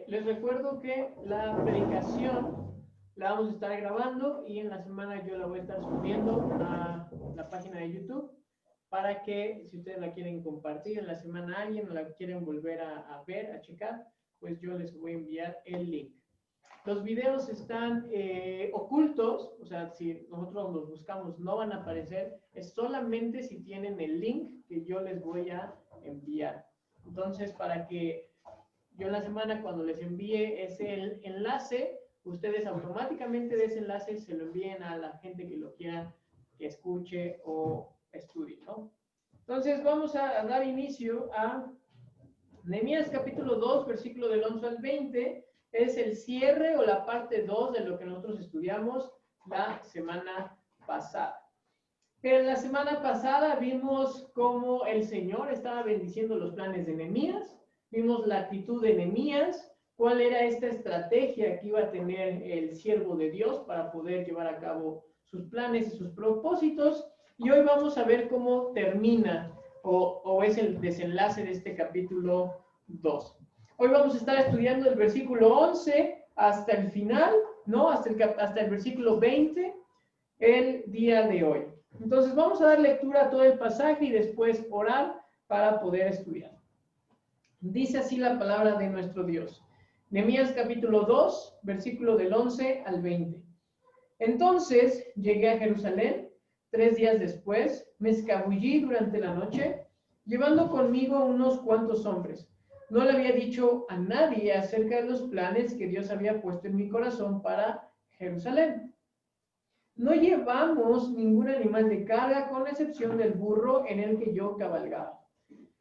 Les recuerdo que la predicación la vamos a estar grabando y en la semana yo la voy a estar subiendo a la página de YouTube para que, si ustedes la quieren compartir en la semana a alguien o la quieren volver a ver, a checar, pues yo les voy a enviar el link. Los videos están ocultos, o sea, si nosotros los buscamos no van a aparecer, es solamente si tienen el link que yo les voy a enviar. Entonces, para que yo en la semana cuando les envíe ese enlace, ustedes automáticamente de ese enlace se lo envíen a la gente que lo quiera que escuche o estudie, ¿no? Entonces vamos a dar inicio a Nehemías capítulo 2, versículo del 11 al 20, es el cierre o la parte 2 de lo que nosotros estudiamos la semana pasada. En la semana pasada vimos cómo el Señor estaba bendiciendo los planes de Nehemías, vimos la actitud de Nehemías, cuál era esta estrategia que iba a tener el siervo de Dios para poder llevar a cabo sus planes y sus propósitos, y hoy vamos a ver cómo termina o es el desenlace de este capítulo 2. Hoy vamos a estar estudiando el versículo 11 hasta el final, ¿no? Hasta el versículo 20 el día de hoy. Entonces vamos a dar lectura a todo el pasaje y después orar para poder estudiar. Dice así la palabra de nuestro Dios. Nehemías capítulo 2, versículo del 11 al 20. Entonces llegué a Jerusalén, 3 días después, me escabullí durante la noche, llevando conmigo unos cuantos hombres. No le había dicho a nadie acerca de los planes que Dios había puesto en mi corazón para Jerusalén. No llevamos ningún animal de carga, con excepción del burro en el que yo cabalgaba.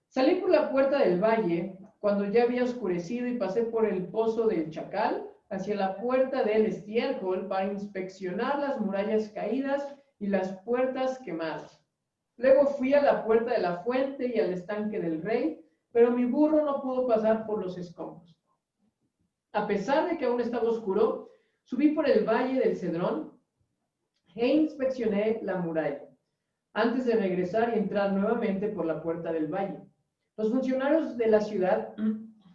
Salí por la puerta del valle, cuando ya había oscurecido, y pasé por el pozo del Chacal, hacia la puerta del estiércol, para inspeccionar las murallas caídas y las puertas quemadas. Luego fui a la puerta de la fuente y al estanque del rey, pero mi burro no pudo pasar por los escombros. A pesar de que aún estaba oscuro, subí por el valle del Cedrón e inspeccioné la muralla, antes de regresar y entrar nuevamente por la puerta del valle. Los funcionarios de la ciudad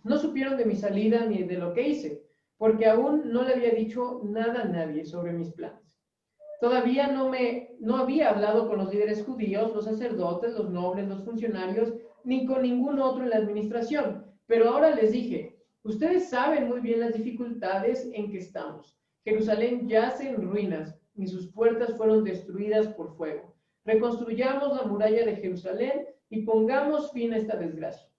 no supieron de mi salida ni de lo que hice, porque aún no le había dicho nada a nadie sobre mis planes. Todavía no había hablado con los líderes judíos, los sacerdotes, los nobles, los funcionarios, ni con ningún otro en la administración. Pero ahora les dije, ustedes saben muy bien las dificultades en que estamos. Jerusalén yace en ruinas y sus puertas fueron destruidas por fuego. Reconstruyamos la muralla de Jerusalén y pongamos fin a esta desgracia.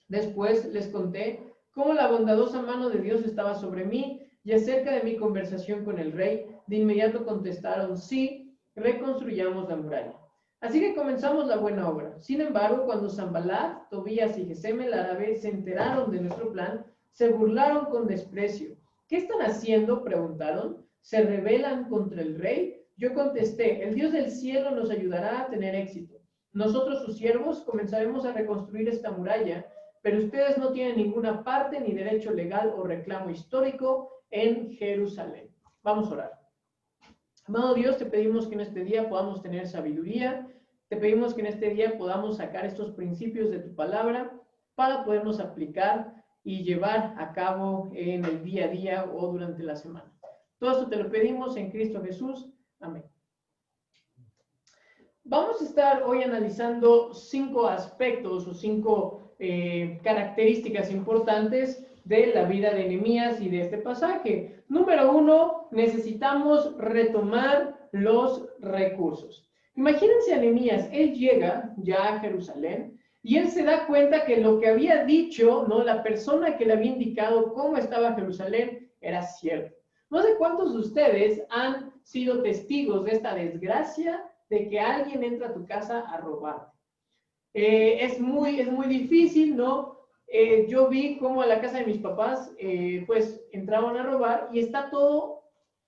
Después les conté cómo la bondadosa mano de Dios estaba sobre mí, y acerca de mi conversación con el rey, de inmediato contestaron, sí, reconstruyamos la muralla. Así que comenzamos la buena obra. Sin embargo, cuando Sanballat, Tobías y Gesem el árabe se enteraron de nuestro plan, se burlaron con desprecio. ¿Qué están haciendo?, preguntaron. ¿Se rebelan contra el rey? Yo contesté, el Dios del cielo nos ayudará a tener éxito. Nosotros, sus siervos, comenzaremos a reconstruir esta muralla, pero ustedes no tienen ninguna parte ni derecho legal o reclamo histórico en Jerusalén. Vamos a orar. Amado Dios, te pedimos que en este día podamos tener sabiduría, te pedimos que en este día podamos sacar estos principios de tu palabra para podernos aplicar y llevar a cabo en el día a día o durante la semana. Todo esto te lo pedimos en Cristo Jesús. Amén. Vamos a estar hoy analizando 5 aspectos o 5 características importantes de la vida de Nehemías y de este pasaje. Número 1, necesitamos retomar los recursos. Imagínense a Nehemías, él llega ya a Jerusalén y él se da cuenta que lo que había dicho, ¿no?, la persona que le había indicado cómo estaba Jerusalén era cierto. No sé cuántos de ustedes han sido testigos de esta desgracia de que alguien entra a tu casa a robarte. Es muy difícil, ¿no? Yo vi cómo a la casa de mis papás, pues, entraban a robar y está todo,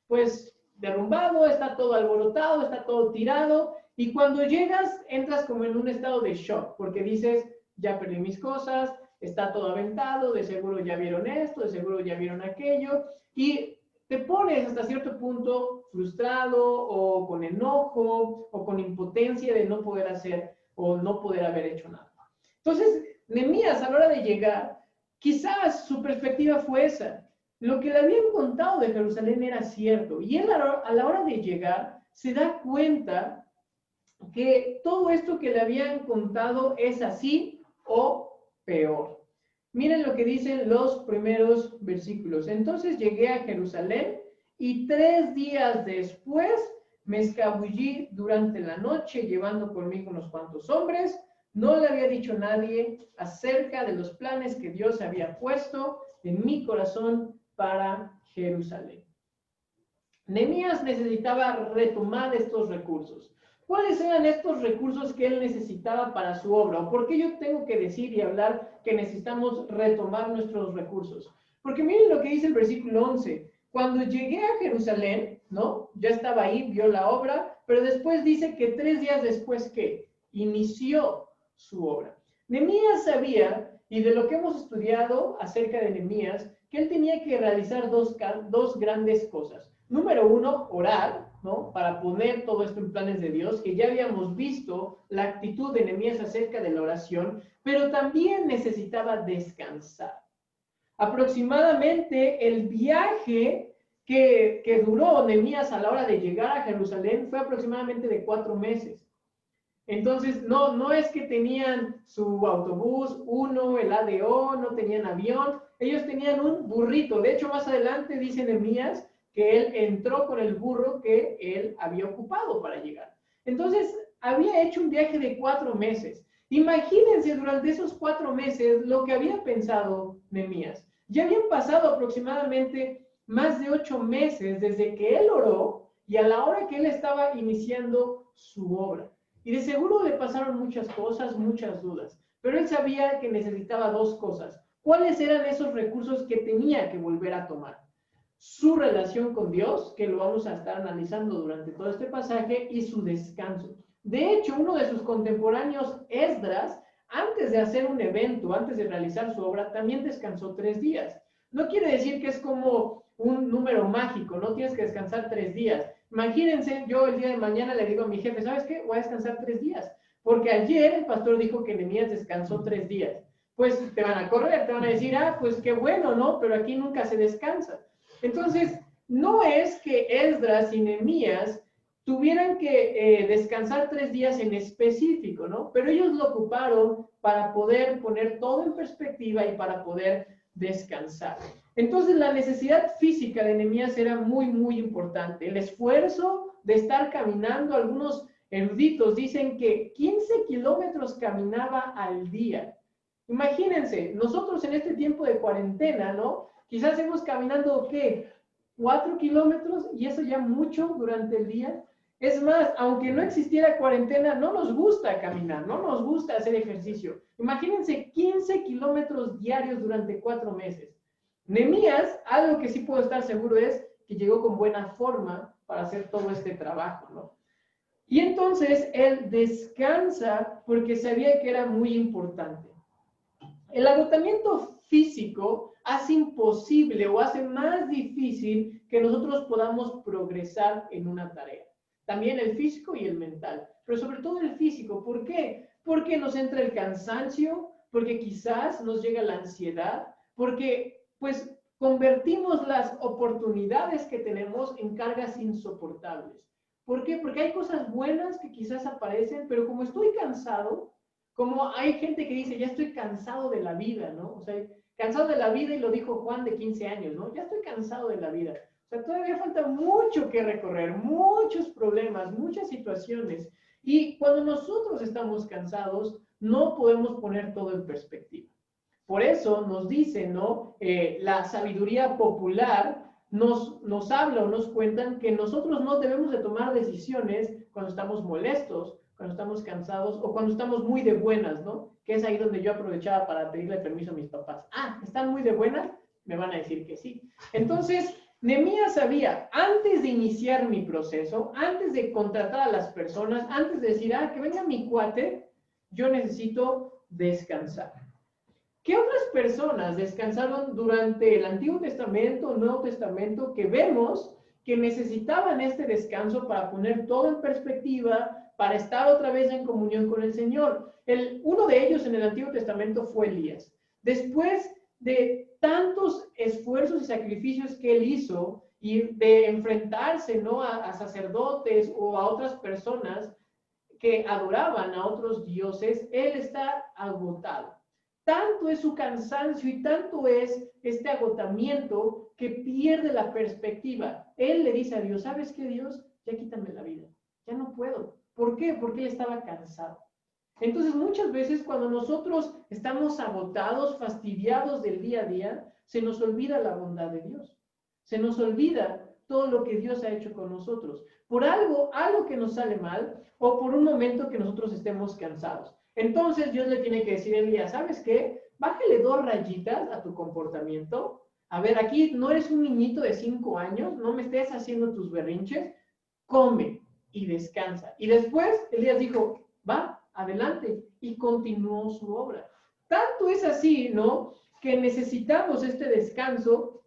pues, derrumbado, está todo alborotado, está todo tirado, y cuando llegas, entras como en un estado de shock, porque dices, ya perdí mis cosas, está todo aventado, de seguro ya vieron esto, de seguro ya vieron aquello, y te pones hasta cierto punto frustrado o con enojo o con impotencia de no poder hacer o no poder haber hecho nada. Entonces, Nehemías, a la hora de llegar, quizás su perspectiva fue esa. Lo que le habían contado de Jerusalén era cierto. Y él a la hora de llegar se da cuenta que todo esto que le habían contado es así o peor. Miren lo que dicen los primeros versículos. Entonces llegué a Jerusalén y 3 días después me escabullí durante la noche llevando conmigo unos cuantos hombres. No le había dicho a nadie acerca de los planes que Dios había puesto en mi corazón para Jerusalén. Nehemías necesitaba retomar estos recursos. ¿Cuáles eran estos recursos que él necesitaba para su obra? ¿O por qué yo tengo que decir y hablar que necesitamos retomar nuestros recursos? Porque miren lo que dice el versículo 11. Cuando llegué a Jerusalén, ¿no? Ya estaba ahí, vio la obra, pero después dice que 3 días después, ¿qué? Inició su obra. Nehemías sabía, y de lo que hemos estudiado acerca de Nehemías, que él tenía que realizar dos grandes cosas. Número 1, orar, ¿no? Para poner todo esto en planes de Dios, que ya habíamos visto la actitud de Nehemías acerca de la oración, pero también necesitaba descansar. Aproximadamente el viaje que duró Nehemías a la hora de llegar a Jerusalén fue aproximadamente de 4 meses. Entonces, no es que tenían su autobús, el ADO, no tenían avión, ellos tenían un burrito. De hecho, más adelante dice Nehemías que él entró con el burro que él había ocupado para llegar. Entonces, había hecho un viaje de 4 meses. Imagínense durante esos 4 meses lo que había pensado Nehemías. Ya habían pasado aproximadamente más de 8 meses desde que él oró y a la hora que él estaba iniciando su obra. Y de seguro le pasaron muchas cosas, muchas dudas, pero él sabía que necesitaba 2 cosas. ¿Cuáles eran esos recursos que tenía que volver a tomar? Su relación con Dios, que lo vamos a estar analizando durante todo este pasaje, y su descanso. De hecho, uno de sus contemporáneos, Esdras, antes de hacer un evento, antes de realizar su obra, también descansó 3 días. No quiere decir que es como un número mágico, no tienes que descansar 3 días. Imagínense, yo el día de mañana le digo a mi jefe, ¿sabes qué? Voy a descansar 3 días. Porque ayer el pastor dijo que Nehemías descansó 3 días. Pues te van a correr, te van a decir, pues qué bueno, ¿no? Pero aquí nunca se descansa. Entonces, no es que Esdras y Nehemías tuvieran que descansar 3 días en específico, ¿no? Pero ellos lo ocuparon para poder poner todo en perspectiva y para poder descansar. Entonces, la necesidad física de Nehemías era muy, muy importante. El esfuerzo de estar caminando, algunos eruditos dicen que 15 kilómetros caminaba al día. Imagínense, nosotros en este tiempo de cuarentena, ¿no? Quizás hemos caminando, ¿qué? 4 kilómetros y eso ya mucho durante el día. Es más, aunque no existiera cuarentena, no nos gusta caminar, no nos gusta hacer ejercicio. Imagínense 15 kilómetros diarios durante 4 meses. Nehemías, algo que sí puedo estar seguro es que llegó con buena forma para hacer todo este trabajo, ¿no? Y entonces él descansa porque sabía que era muy importante. El agotamiento físico hace imposible o hace más difícil que nosotros podamos progresar en una tarea. También el físico y el mental, pero sobre todo el físico. ¿Por qué? Porque nos entra el cansancio, porque quizás nos llega la ansiedad, porque pues convertimos las oportunidades que tenemos en cargas insoportables. ¿Por qué? Porque hay cosas buenas que quizás aparecen, pero como estoy cansado, como hay gente que dice, ya estoy cansado de la vida, ¿no? O sea, cansado de la vida, y lo dijo Juan de 15 años, ¿no? Ya estoy cansado de la vida. O sea, todavía falta mucho que recorrer, muchos problemas, muchas situaciones. Y cuando nosotros estamos cansados, no podemos poner todo en perspectiva. Por eso nos dice, ¿no? La sabiduría popular nos habla o nos cuentan que nosotros no debemos de tomar decisiones cuando estamos molestos, cuando estamos cansados o cuando estamos muy de buenas, ¿no? Que es ahí donde yo aprovechaba para pedirle permiso a mis papás. ¿Están muy de buenas? Me van a decir que sí. Entonces, Nehemías sabía, antes de iniciar mi proceso, antes de contratar a las personas, antes de decir, que venga mi cuate, yo necesito descansar. ¿Qué otras personas descansaron durante el Antiguo Testamento, el Nuevo Testamento, que vemos que necesitaban este descanso para poner todo en perspectiva, para estar otra vez en comunión con el Señor. Uno de ellos en el Antiguo Testamento fue Elías. Después de tantos esfuerzos y sacrificios que él hizo y de enfrentarse, ¿no?, a sacerdotes o a otras personas que adoraban a otros dioses, él está agotado. Tanto es su cansancio y tanto es este agotamiento que pierde la perspectiva. Él le dice a Dios, ¿sabes qué, Dios? Ya quítame la vida, ya no puedo. ¿Por qué? Porque él estaba cansado. Entonces, muchas veces cuando nosotros estamos agotados, fastidiados del día a día, se nos olvida la bondad de Dios. Se nos olvida todo lo que Dios ha hecho con nosotros. Por algo que nos sale mal o por un momento que nosotros estemos cansados. Entonces, Dios le tiene que decir a Elías, ¿sabes qué? Bájale 2 rayitas a tu comportamiento. A ver, aquí no eres un niñito de 5 años, no me estés haciendo tus berrinches. Come y descansa. Y después Elías dijo, va, adelante, y continuó su obra. Tanto es así, ¿no?, que necesitamos este descanso,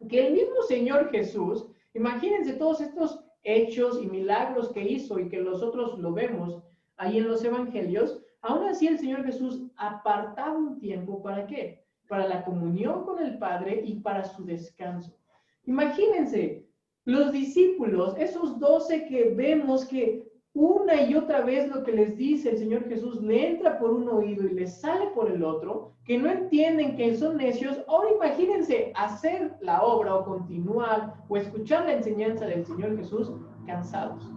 que el mismo Señor Jesús, imagínense todos estos hechos y milagros que hizo y que nosotros lo vemos ahí en los evangelios, aún así el Señor Jesús apartaba un tiempo, ¿para qué? Para la comunión con el Padre y para su descanso. Imagínense, los discípulos, esos 12 que vemos que una y otra vez lo que les dice el Señor Jesús le entra por un oído y les sale por el otro, que no entienden, que son necios. Ahora imagínense hacer la obra o continuar o escuchar la enseñanza del Señor Jesús cansados.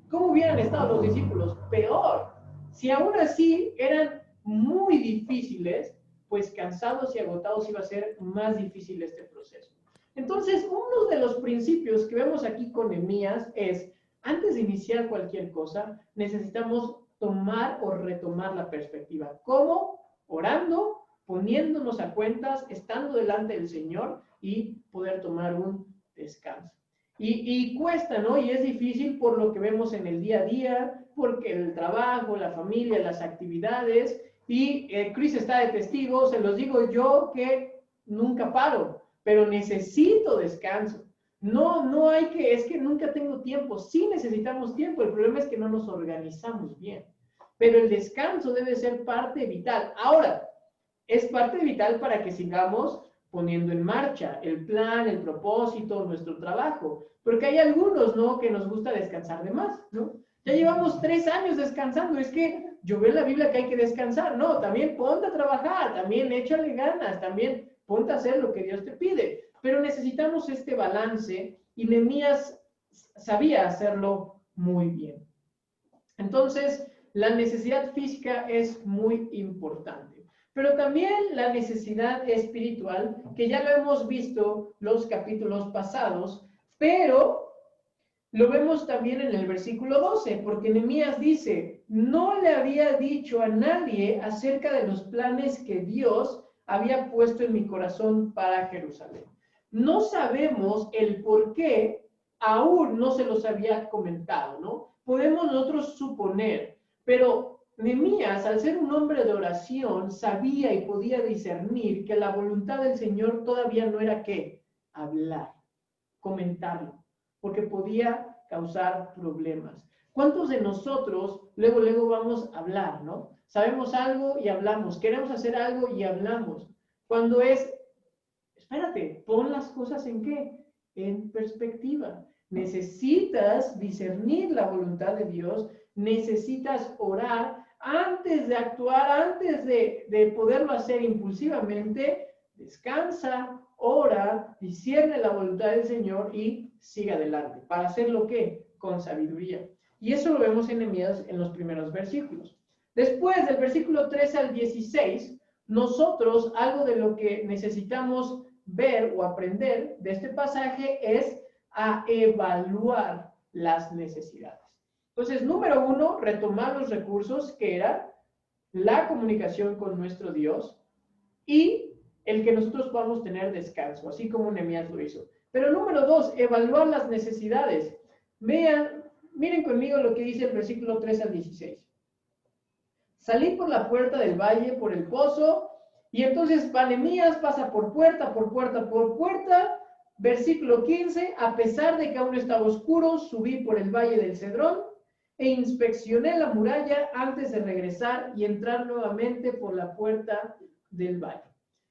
¿Cómo hubieran estado los discípulos? Peor. Si aún así eran muy difíciles, pues cansados y agotados iba a ser más difícil este proceso. Entonces, uno de los principios que vemos aquí con Nehemías es, antes de iniciar cualquier cosa, necesitamos tomar o retomar la perspectiva. ¿Cómo? Orando, poniéndonos a cuentas, estando delante del Señor y poder tomar un descanso. Y cuesta, ¿no? Y es difícil por lo que vemos en el día a día, porque el trabajo, la familia, las actividades, y Chris está de testigo, se los digo yo que nunca paro, pero necesito descanso. No hay que, es que nunca tengo tiempo. Sí necesitamos tiempo, el problema es que no nos organizamos bien. Pero el descanso debe ser parte vital. Ahora, es parte vital para que sigamos poniendo en marcha el plan, el propósito, nuestro trabajo. Porque hay algunos, ¿no?, que nos gusta descansar de más, ¿no? Ya llevamos 3 años descansando, es que yo veo en la Biblia que hay que descansar. No, también ponte a trabajar, también échale ganas, también ponte a hacer lo que Dios te pide. Pero necesitamos este balance y Nehemías sabía hacerlo muy bien. Entonces, la necesidad física es muy importante, pero también la necesidad espiritual, que ya lo hemos visto los capítulos pasados, pero lo vemos también en el versículo 12, porque Nehemías dice, no le había dicho a nadie acerca de los planes que Dios había puesto en mi corazón para Jerusalén. No sabemos el por qué aún no se los había comentado, ¿no? Podemos nosotros suponer, pero Nehemías, al ser un hombre de oración, sabía y podía discernir que la voluntad del Señor todavía no era ¿qué? Hablar, comentarlo, porque podía causar problemas. ¿Cuántos de nosotros luego vamos a hablar, ¿no? Sabemos algo y hablamos, queremos hacer algo y hablamos. Cuando es, espérate, pon las cosas ¿en qué? En perspectiva. Necesitas discernir la voluntad de Dios, necesitas orar antes de actuar, antes de poderlo hacer impulsivamente. Descansa, ora, discierne la voluntad del Señor y sigue adelante. ¿Para hacerlo qué? Con sabiduría. Y eso lo vemos en Nehemías en los primeros versículos. Después del versículo 13 al 16, nosotros algo de lo que necesitamos ver o aprender de este pasaje es a evaluar las necesidades. Entonces, número 1, retomar los recursos, que era la comunicación con nuestro Dios y el que nosotros podamos tener descanso, así como Nehemías lo hizo. Pero número 2, evaluar las necesidades. Miren conmigo lo que dice el versículo 3 al 16. Salí por la puerta del valle, por el pozo, y entonces Nehemías pasa por puerta, por puerta, por puerta. Versículo 15, a pesar de que aún estaba oscuro, subí por el valle del Cedrón, e inspeccioné la muralla antes de regresar y entrar nuevamente por la puerta del valle.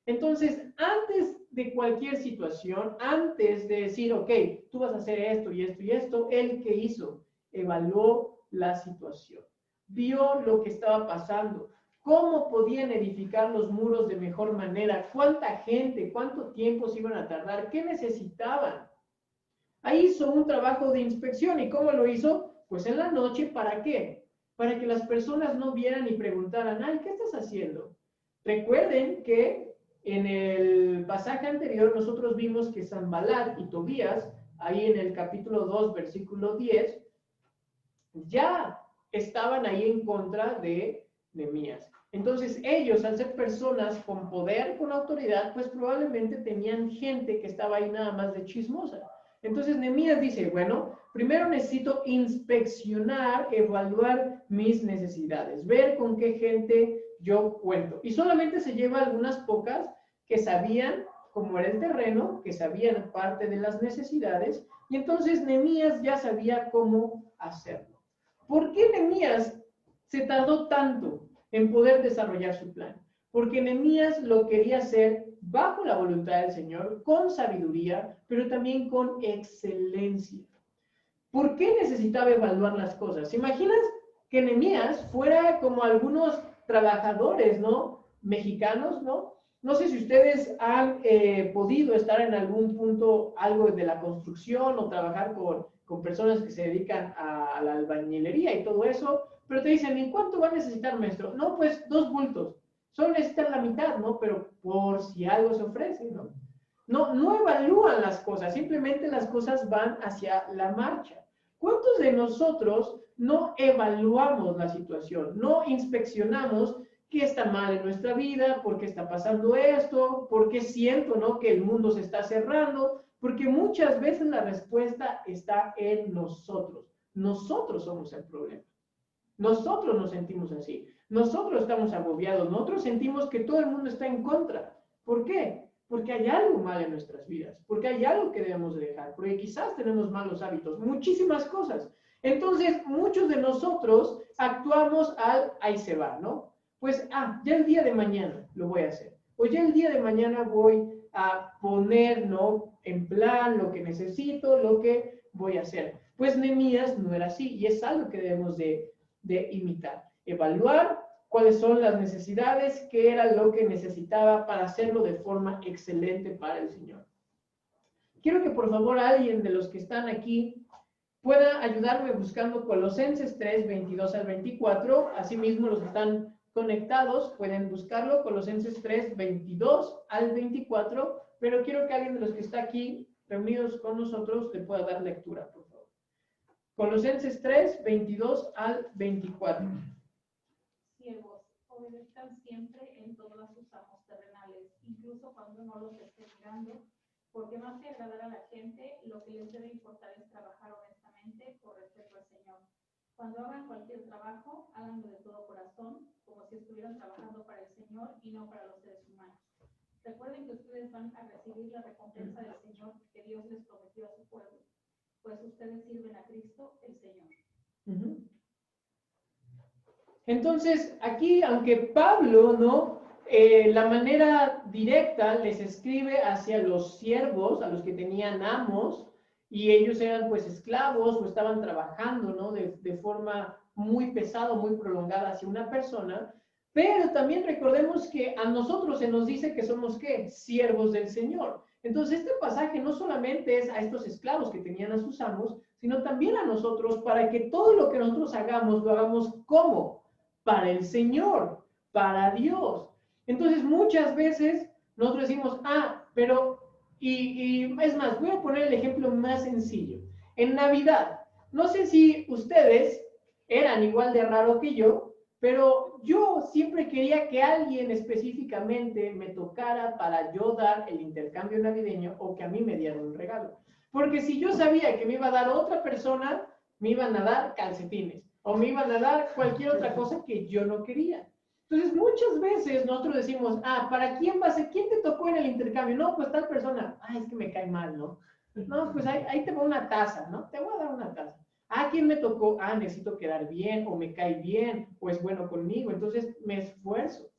Entonces, antes de cualquier situación, antes de decir, ok, tú vas a hacer esto y esto y esto, ¿él qué hizo? Evaluó la situación, vio lo que estaba pasando, cómo podían edificar los muros de mejor manera, cuánta gente, cuánto tiempo se iban a tardar, qué necesitaban. Ahí hizo un trabajo de inspección. ¿Y cómo lo hizo? Pues en la noche, ¿para qué? Para que las personas no vieran y preguntaran, ay, ¿qué estás haciendo? Recuerden que en el pasaje anterior nosotros vimos que Sanballat y Tobías, ahí en el capítulo 2, versículo 10, ya estaban ahí en contra de Nehemías. Entonces ellos, al ser personas con poder, con autoridad, pues probablemente tenían gente que estaba ahí nada más de chismosa. Entonces Nehemías dice, bueno, primero necesito inspeccionar, evaluar mis necesidades, ver con qué gente yo cuento. Y solamente se lleva algunas pocas que sabían cómo era el terreno, que sabían parte de las necesidades, y entonces Nehemías ya sabía cómo hacerlo. ¿Por qué Nehemías se tardó tanto en poder desarrollar su plan? Porque Nehemías lo quería hacer bajo la voluntad del Señor, con sabiduría, pero también con excelencia. ¿Por qué necesitaba evaluar las cosas? ¿Se imaginas que Nehemías fuera como algunos trabajadores, ¿no? Mexicanos, ¿no? No sé si ustedes han podido estar en algún punto algo de la construcción o trabajar con personas que se dedican a la albañilería y todo eso, pero te dicen, ¿en cuánto va a necesitar, maestro? No, pues 2 bultos. Solo necesitan la mitad, ¿no? Pero por si algo se ofrece, ¿no? No evalúan las cosas, simplemente las cosas van hacia la marcha. ¿Cuántos de nosotros no evaluamos la situación, no inspeccionamos qué está mal en nuestra vida, por qué está pasando esto, por qué siento, ¿no?, que el mundo se está cerrando? Porque muchas veces la respuesta está en nosotros. Nosotros somos el problema. Nosotros nos sentimos así. Nosotros estamos agobiados. Nosotros sentimos que todo el mundo está en contra. ¿Por qué? Porque hay algo mal en nuestras vidas. Porque hay algo que debemos de dejar. Porque quizás tenemos malos hábitos. Muchísimas cosas. Entonces, muchos de nosotros actuamos al ahí se va, ¿no? Pues, ya el día de mañana lo voy a hacer. O ya el día de mañana voy a poner, ¿no?, en plan lo que necesito, lo que voy a hacer. Pues Nehemías no era así. Y es algo que debemos de imitar, evaluar cuáles son las necesidades, qué era lo que necesitaba para hacerlo de forma excelente para el Señor. Quiero que por favor alguien de los que están aquí pueda ayudarme buscando Colosenses 3, 22 al 24. Asimismo, los que están conectados pueden buscarlo, Colosenses 3, 22 al 24, pero quiero que alguien de los que está aquí reunidos con nosotros le pueda dar lectura, por favor. Colosenses 3, 22 al 24. Siervos, obedezcan siempre en todos sus amos terrenales, incluso cuando no los esté mirando, porque más que agradar a la gente, lo que les debe importar es trabajar honestamente por respeto al Señor. Cuando hagan cualquier trabajo, háganlo de todo corazón, como si estuvieran trabajando para el Señor y no para los seres humanos. Recuerden que ustedes van a recibir la recompensa del Señor que Dios les prometió a su pueblo, pues ustedes sirven a Cristo, el Señor. Entonces, aquí, aunque Pablo, ¿no?, la manera directa les escribe hacia los siervos, a los que tenían amos, y ellos eran pues esclavos o estaban trabajando, ¿no?, de forma muy pesada, muy prolongada hacia una persona, pero también recordemos que a nosotros se nos dice que somos, ¿qué?, siervos del Señor. Entonces, este pasaje no solamente es a estos esclavos que tenían a sus amos, sino también a nosotros, para que todo lo que nosotros hagamos, lo hagamos ¿cómo? Para el Señor, para Dios. Entonces, muchas veces nosotros decimos, pero, y es más, voy a poner el ejemplo más sencillo. En Navidad, no sé si ustedes eran igual de raro que yo, pero yo siempre quería que alguien específicamente me tocara para yo dar el intercambio navideño o que a mí me dieran un regalo. Porque si yo sabía que me iba a dar otra persona, me iban a dar calcetines o me iban a dar cualquier otra cosa que yo no quería. Entonces, muchas veces nosotros decimos, ¿para quién va a ser? ¿Quién te tocó en el intercambio? No, pues tal persona. Es que me cae mal, ¿no? No, pues ahí te va una taza, ¿no? Te voy a dar una taza. ¿A quién me tocó? Ah, necesito quedar bien, o me cae bien, o es bueno conmigo, entonces me esfuerzo.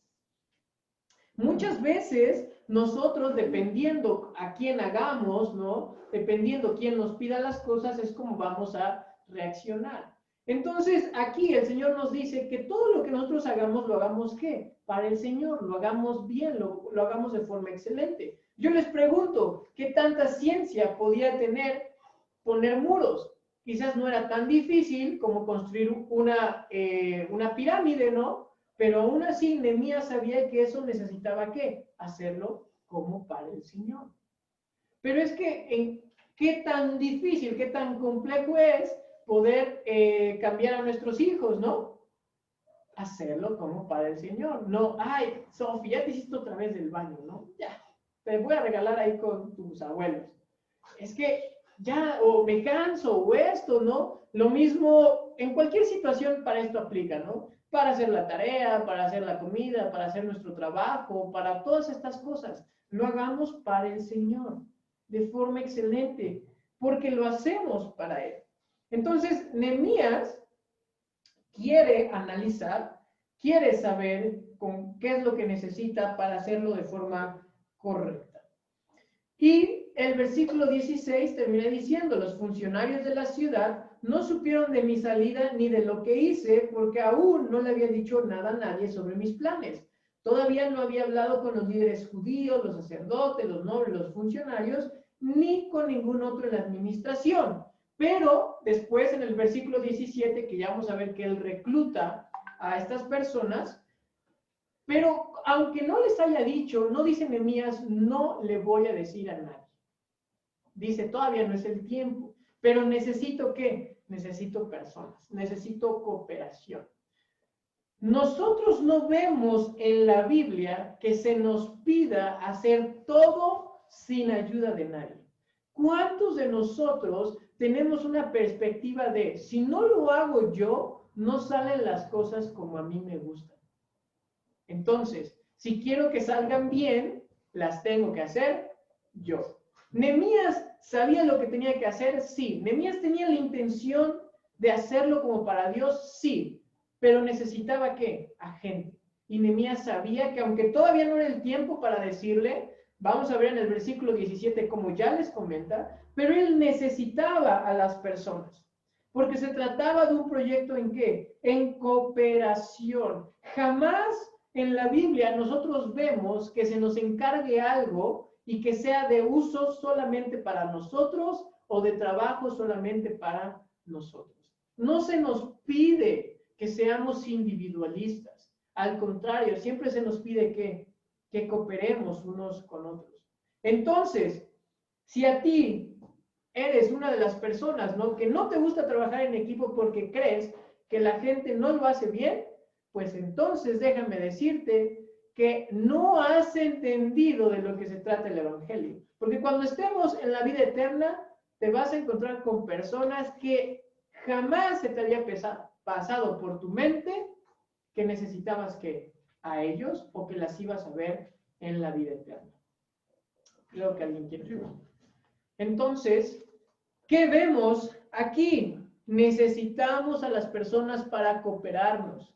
Muchas veces nosotros, dependiendo a quién hagamos, ¿no? Dependiendo quién nos pida las cosas, es como vamos a reaccionar. Entonces, aquí el Señor nos dice que todo lo que nosotros hagamos, lo hagamos, ¿qué? Para el Señor, lo hagamos bien, lo hagamos de forma excelente. Yo les pregunto, ¿qué tanta ciencia podía tener poner muros? Quizás no era tan difícil como construir una pirámide, ¿no? Pero aún así, Nehemías sabía que eso necesitaba, ¿qué? Hacerlo como para el Señor. Pero es que, ¿qué tan difícil, qué tan complejo es poder cambiar a nuestros hijos, ¿no? Hacerlo como para el Señor. No, ay, Sofía, ya te hiciste otra vez del baño, ¿no? Ya, te voy a regalar ahí con tus abuelos. Es que ya, o me canso, o esto, ¿no? Lo mismo, en cualquier situación para esto aplica, ¿no? Para hacer la tarea, para hacer la comida, para hacer nuestro trabajo, para todas estas cosas. Lo hagamos para el Señor, de forma excelente, porque lo hacemos para Él. Entonces, Nehemías quiere analizar, quiere saber con qué es lo que necesita para hacerlo de forma correcta. Y el versículo 16 termina diciendo, los funcionarios de la ciudad no supieron de mi salida ni de lo que hice, porque aún no le había dicho nada a nadie sobre mis planes. Todavía no había hablado con los líderes judíos, los sacerdotes, los nobles, los funcionarios, ni con ningún otro en la administración. Pero después en el versículo 17, que ya vamos a ver que él recluta a estas personas, pero aunque no les haya dicho, no dice Nehemías, no le voy a decir a nadie. Dice, todavía no es el tiempo, pero necesito ¿qué? Necesito personas, necesito cooperación. Nosotros no vemos en la Biblia que se nos pida hacer todo sin ayuda de nadie. ¿Cuántos de nosotros tenemos una perspectiva de, si no lo hago yo, no salen las cosas como a mí me gustan? Entonces, si quiero que salgan bien, las tengo que hacer yo. Nehemías sabía lo que tenía que hacer, sí. Nehemías tenía la intención de hacerlo como para Dios, sí. Pero necesitaba ¿qué? A gente. Y Nehemías sabía que aunque todavía no era el tiempo para decirle, vamos a ver en el versículo 17 como ya les comenta, pero él necesitaba a las personas. Porque se trataba de un proyecto ¿en qué? En cooperación. Jamás en la Biblia nosotros vemos que se nos encargue algo y que sea de uso solamente para nosotros o de trabajo solamente para nosotros. No se nos pide que seamos individualistas. Al contrario, siempre se nos pide que cooperemos unos con otros. Entonces, si a ti eres una de las personas, ¿no?, que no te gusta trabajar en equipo porque crees que la gente no lo hace bien, pues entonces déjame decirte que no has entendido de lo que se trata el Evangelio. Porque cuando estemos en la vida eterna, te vas a encontrar con personas que jamás se te había pasado por tu mente que necesitabas que a ellos o que las ibas a ver en la vida eterna. Creo que alguien quiere decirlo. Entonces, ¿qué vemos aquí? Necesitamos a las personas para cooperarnos.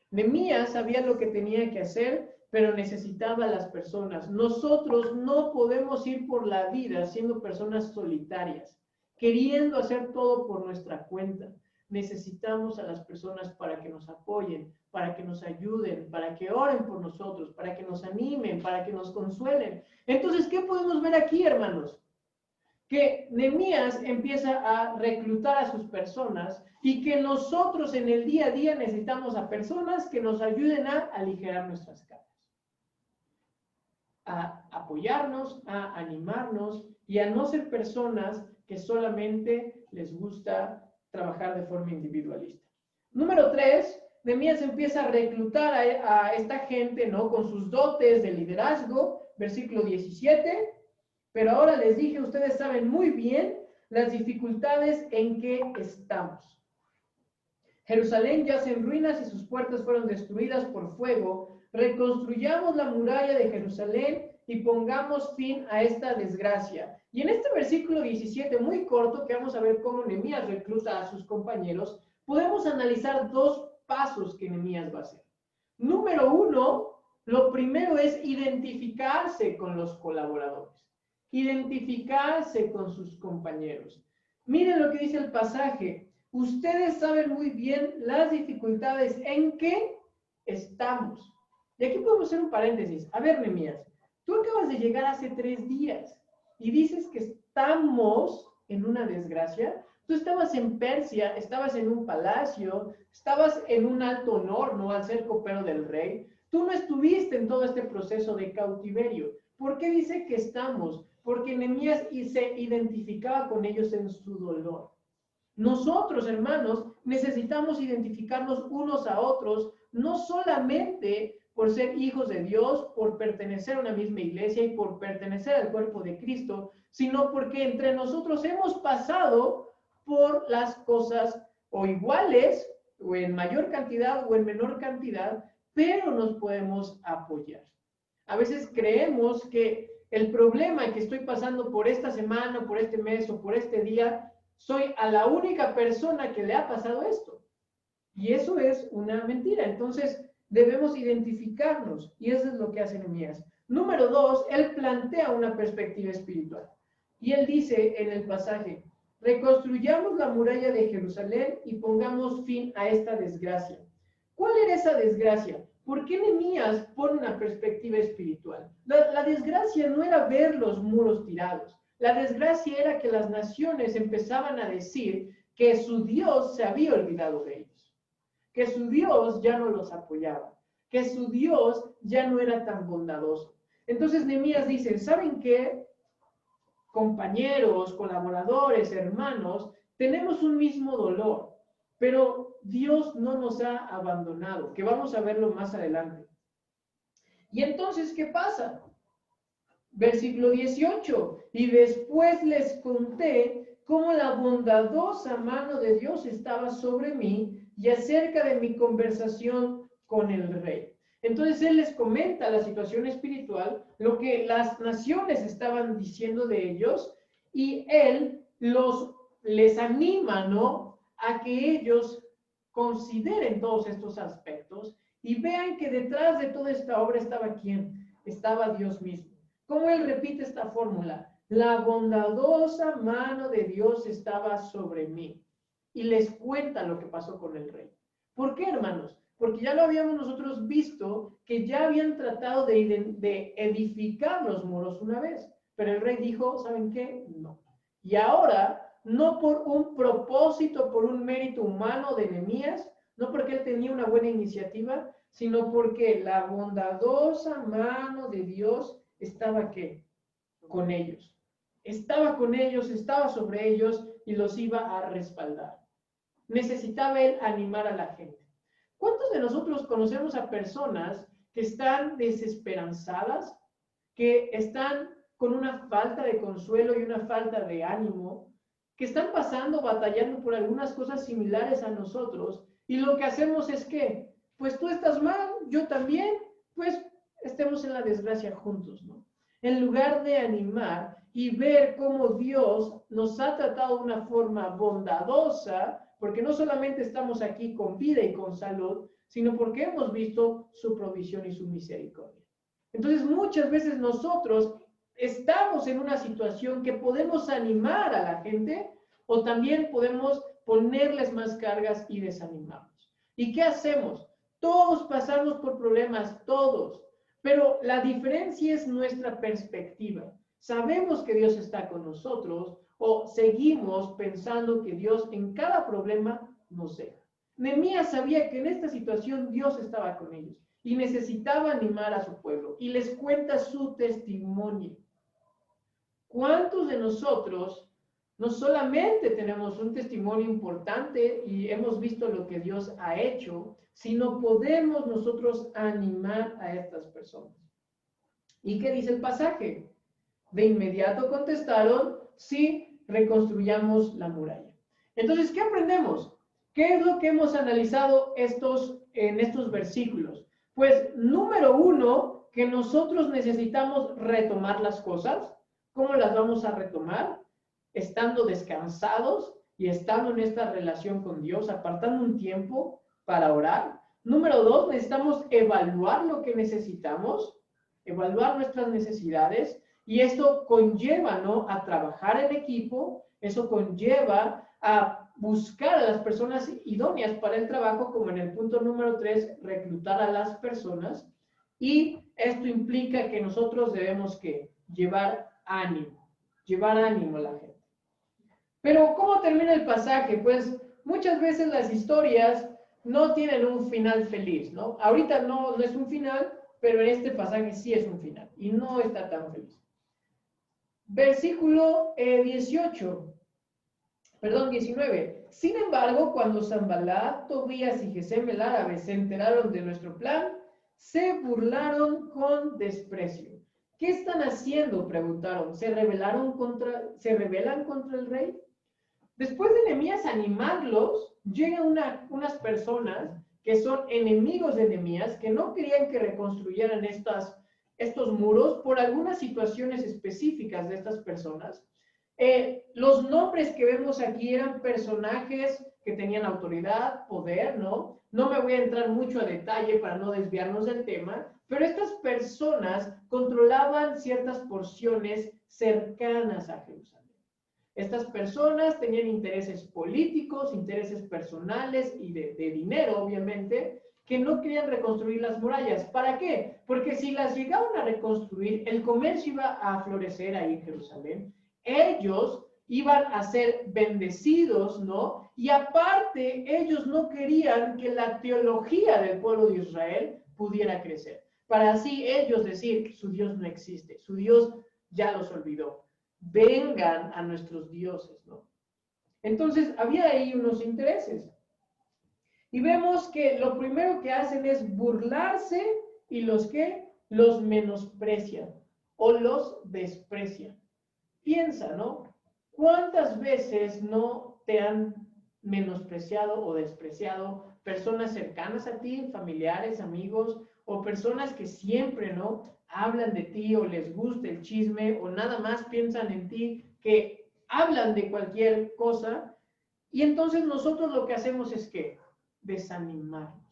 Nehemías sabía lo que tenía que hacer, pero necesitaba a las personas. Nosotros no podemos ir por la vida siendo personas solitarias, queriendo hacer todo por nuestra cuenta. Necesitamos a las personas para que nos apoyen, para que nos ayuden, para que oren por nosotros, para que nos animen, para que nos consuelen. Entonces, ¿qué podemos ver aquí, hermanos? Que Nehemías empieza a reclutar a sus personas y que nosotros en el día a día necesitamos a personas que nos ayuden a aligerar nuestras cargas, a apoyarnos, a animarnos y a no ser personas que solamente les gusta trabajar de forma individualista. Número 3, Nehemías empieza a reclutar a esta gente, ¿no?, con sus dotes de liderazgo, versículo 17. Pero ahora les dije, ustedes saben muy bien las dificultades en que estamos. Jerusalén yace en ruinas y sus puertas fueron destruidas por fuego. Reconstruyamos la muralla de Jerusalén y pongamos fin a esta desgracia. Y en este versículo 17, muy corto, que vamos a ver cómo Nehemías recluta a sus compañeros, podemos analizar dos pasos que Nehemías va a hacer. Número uno, lo primero es identificarse con los colaboradores, identificarse con sus compañeros. Miren lo que dice el pasaje. Ustedes saben muy bien las dificultades en que estamos. Y aquí podemos hacer un paréntesis. A ver, Nehemías, tú acabas de llegar hace 3 días y dices que estamos en una desgracia. Tú estabas en Persia, estabas en un palacio, estabas en un alto honor, ¿no? Al ser copero del rey. Tú no estuviste en todo este proceso de cautiverio. ¿Por qué dice que estamos? Porque Nehemías se identificaba con ellos en su dolor. Nosotros, hermanos, necesitamos identificarnos unos a otros, no solamente por ser hijos de Dios, por pertenecer a una misma iglesia y por pertenecer al cuerpo de Cristo, sino porque entre nosotros hemos pasado por las cosas o iguales, o en mayor cantidad o en menor cantidad, pero nos podemos apoyar. A veces creemos que el problema que estoy pasando por esta semana, por este mes o por este día, soy a la única persona que le ha pasado esto. Y eso es una mentira. Entonces, debemos identificarnos. Y eso es lo que hace Nehemías. Número 2, él plantea una perspectiva espiritual. Y él dice en el pasaje, reconstruyamos la muralla de Jerusalén y pongamos fin a esta desgracia. ¿Cuál era esa desgracia? ¿Por qué Nehemías pone una perspectiva espiritual? La desgracia no era ver los muros tirados. La desgracia era que las naciones empezaban a decir que su Dios se había olvidado de ellos, que su Dios ya no los apoyaba, que su Dios ya no era tan bondadoso. Entonces Nehemías dice, ¿saben qué? Compañeros, colaboradores, hermanos, tenemos un mismo dolor, pero Dios no nos ha abandonado, que vamos a verlo más adelante. Y entonces, ¿qué pasa? Versículo 18, y después les conté cómo la bondadosa mano de Dios estaba sobre mí y acerca de mi conversación con el rey. Entonces él les comenta la situación espiritual, lo que las naciones estaban diciendo de ellos, y él les anima, ¿no?, a que ellos consideren todos estos aspectos y vean que detrás de toda esta obra estaba ¿quién? Estaba Dios mismo. ¿Cómo él repite esta fórmula? La bondadosa mano de Dios estaba sobre mí. Y les cuenta lo que pasó con el rey. ¿Por qué, hermanos? Porque ya lo habíamos nosotros visto, que ya habían tratado de edificar los muros una vez. Pero el rey dijo, ¿saben qué? No. Y ahora, no por un propósito, por un mérito humano de Nehemías, no porque él tenía una buena iniciativa, sino porque la bondadosa mano de Dios estaba ¿qué? Con ellos. Estaba con ellos, estaba sobre ellos y los iba a respaldar. Necesitaba él animar a la gente. ¿Cuántos de nosotros conocemos a personas que están desesperanzadas, que están con una falta de consuelo y una falta de ánimo, que están pasando, batallando por algunas cosas similares a nosotros, y lo que hacemos es que, pues tú estás mal, yo también, pues estemos en la desgracia juntos, ¿no? En lugar de animar y ver cómo Dios nos ha tratado de una forma bondadosa, porque no solamente estamos aquí con vida y con salud, sino porque hemos visto su provisión y su misericordia. Entonces, muchas veces nosotros estamos en una situación que podemos animar a la gente o también podemos ponerles más cargas y desanimarlos. ¿Y qué hacemos? Todos pasamos por problemas, todos. Pero la diferencia es nuestra perspectiva. Sabemos que Dios está con nosotros o seguimos pensando que Dios en cada problema nos deja. Nehemías sabía que en esta situación Dios estaba con ellos y necesitaba animar a su pueblo y les cuenta su testimonio. ¿Cuántos de nosotros no solamente tenemos un testimonio importante y hemos visto lo que Dios ha hecho, sino podemos nosotros animar a estas personas? ¿Y qué dice el pasaje? De inmediato contestaron, sí, reconstruyamos la muralla. Entonces, ¿qué aprendemos? ¿Qué es lo que hemos analizado en estos versículos? Pues, número uno, que nosotros necesitamos retomar las cosas. ¿Cómo las vamos a retomar? Estando descansados y estando en esta relación con Dios, apartando un tiempo para orar. Número 2, necesitamos evaluar lo que necesitamos, evaluar nuestras necesidades, y esto conlleva, ¿no?, a trabajar en equipo, eso conlleva a buscar a las personas idóneas para el trabajo, como en el punto número 3, reclutar a las personas, y esto implica que nosotros debemos que llevar ánimo a la gente. Pero ¿cómo termina el pasaje? Pues muchas veces las historias no tienen un final feliz, ¿no? Ahorita no es un final, pero en este pasaje sí es un final y no está tan feliz. Versículo 19. Sin embargo, cuando Sanballat, Tobías y Gesem el árabe se enteraron de nuestro plan, se burlaron con desprecio. ¿Qué están haciendo?, preguntaron. ¿Se rebelan contra el rey? Después de Nehemías animarlos, llegan unas personas que son enemigos de Nehemías, que no querían que reconstruyeran estos muros por algunas situaciones específicas de estas personas. Los nombres que vemos aquí eran personajes que tenían autoridad, poder, ¿no? No me voy a entrar mucho a detalle para no desviarnos del tema, pero estas personas controlaban ciertas porciones cercanas a Jerusalén. Estas personas tenían intereses políticos, intereses personales y de dinero, obviamente, que no querían reconstruir las murallas. ¿Para qué? Porque si las llegaban a reconstruir, el comercio iba a florecer ahí en Jerusalén. Ellos iban a ser bendecidos, ¿no? Y aparte, ellos no querían que la teología del pueblo de Israel pudiera crecer. Para así ellos decir, su Dios no existe, su Dios ya los olvidó. Vengan a nuestros dioses, ¿no? Entonces, había ahí unos intereses. Y vemos que lo primero que hacen es burlarse y los menosprecian o los desprecian. Piensa, ¿no? ¿Cuántas veces no te han menospreciado o despreciado personas cercanas a ti, familiares, amigos, o personas que siempre, ¿no?, hablan de ti o les gusta el chisme o nada más piensan en ti, que hablan de cualquier cosa? Y entonces nosotros lo que hacemos es que desanimarnos.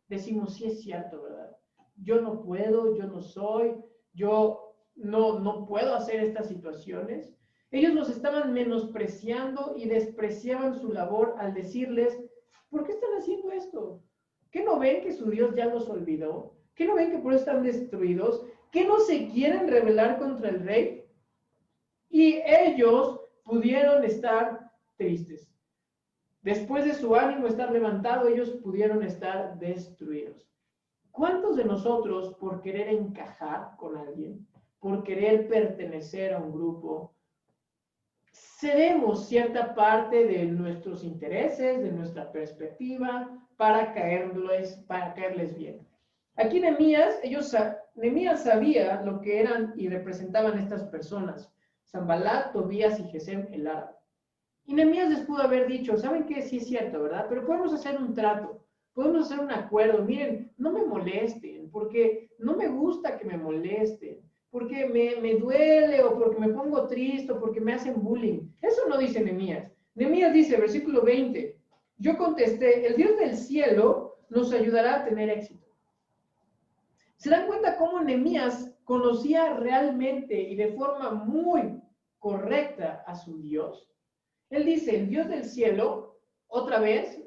Decimos, sí es cierto, ¿verdad? Yo no puedo, yo no soy, yo no puedo hacer estas situaciones. Ellos los estaban menospreciando y despreciaban su labor al decirles, ¿por qué están haciendo esto? ¿Qué no ven que su Dios ya los olvidó? ¿Qué no ven que por eso están destruidos? ¿Qué no se quieren rebelar contra el rey? Y ellos pudieron estar tristes. Después de su ánimo estar levantado, ellos pudieron estar destruidos. ¿Cuántos de nosotros, por querer encajar con alguien, por querer pertenecer a un grupo, cedemos cierta parte de nuestros intereses, de nuestra perspectiva, para caerles bien? Aquí Nehemías sabía lo que eran y representaban estas personas, Sanballat, Tobías y Gesem el árabe. Y Nehemías les pudo haber dicho, ¿saben qué? Sí es cierto, ¿verdad? Pero podemos hacer un trato, podemos hacer un acuerdo. Miren, no me molesten, porque no me gusta que me molesten, porque me duele, o porque me pongo triste, o porque me hacen bullying. Eso no dice Nehemías. Nehemías dice, versículo 20, yo contesté, el Dios del cielo nos ayudará a tener éxito. ¿Se dan cuenta cómo Nehemías conocía realmente y de forma muy correcta a su Dios? Él dice, el Dios del cielo, otra vez,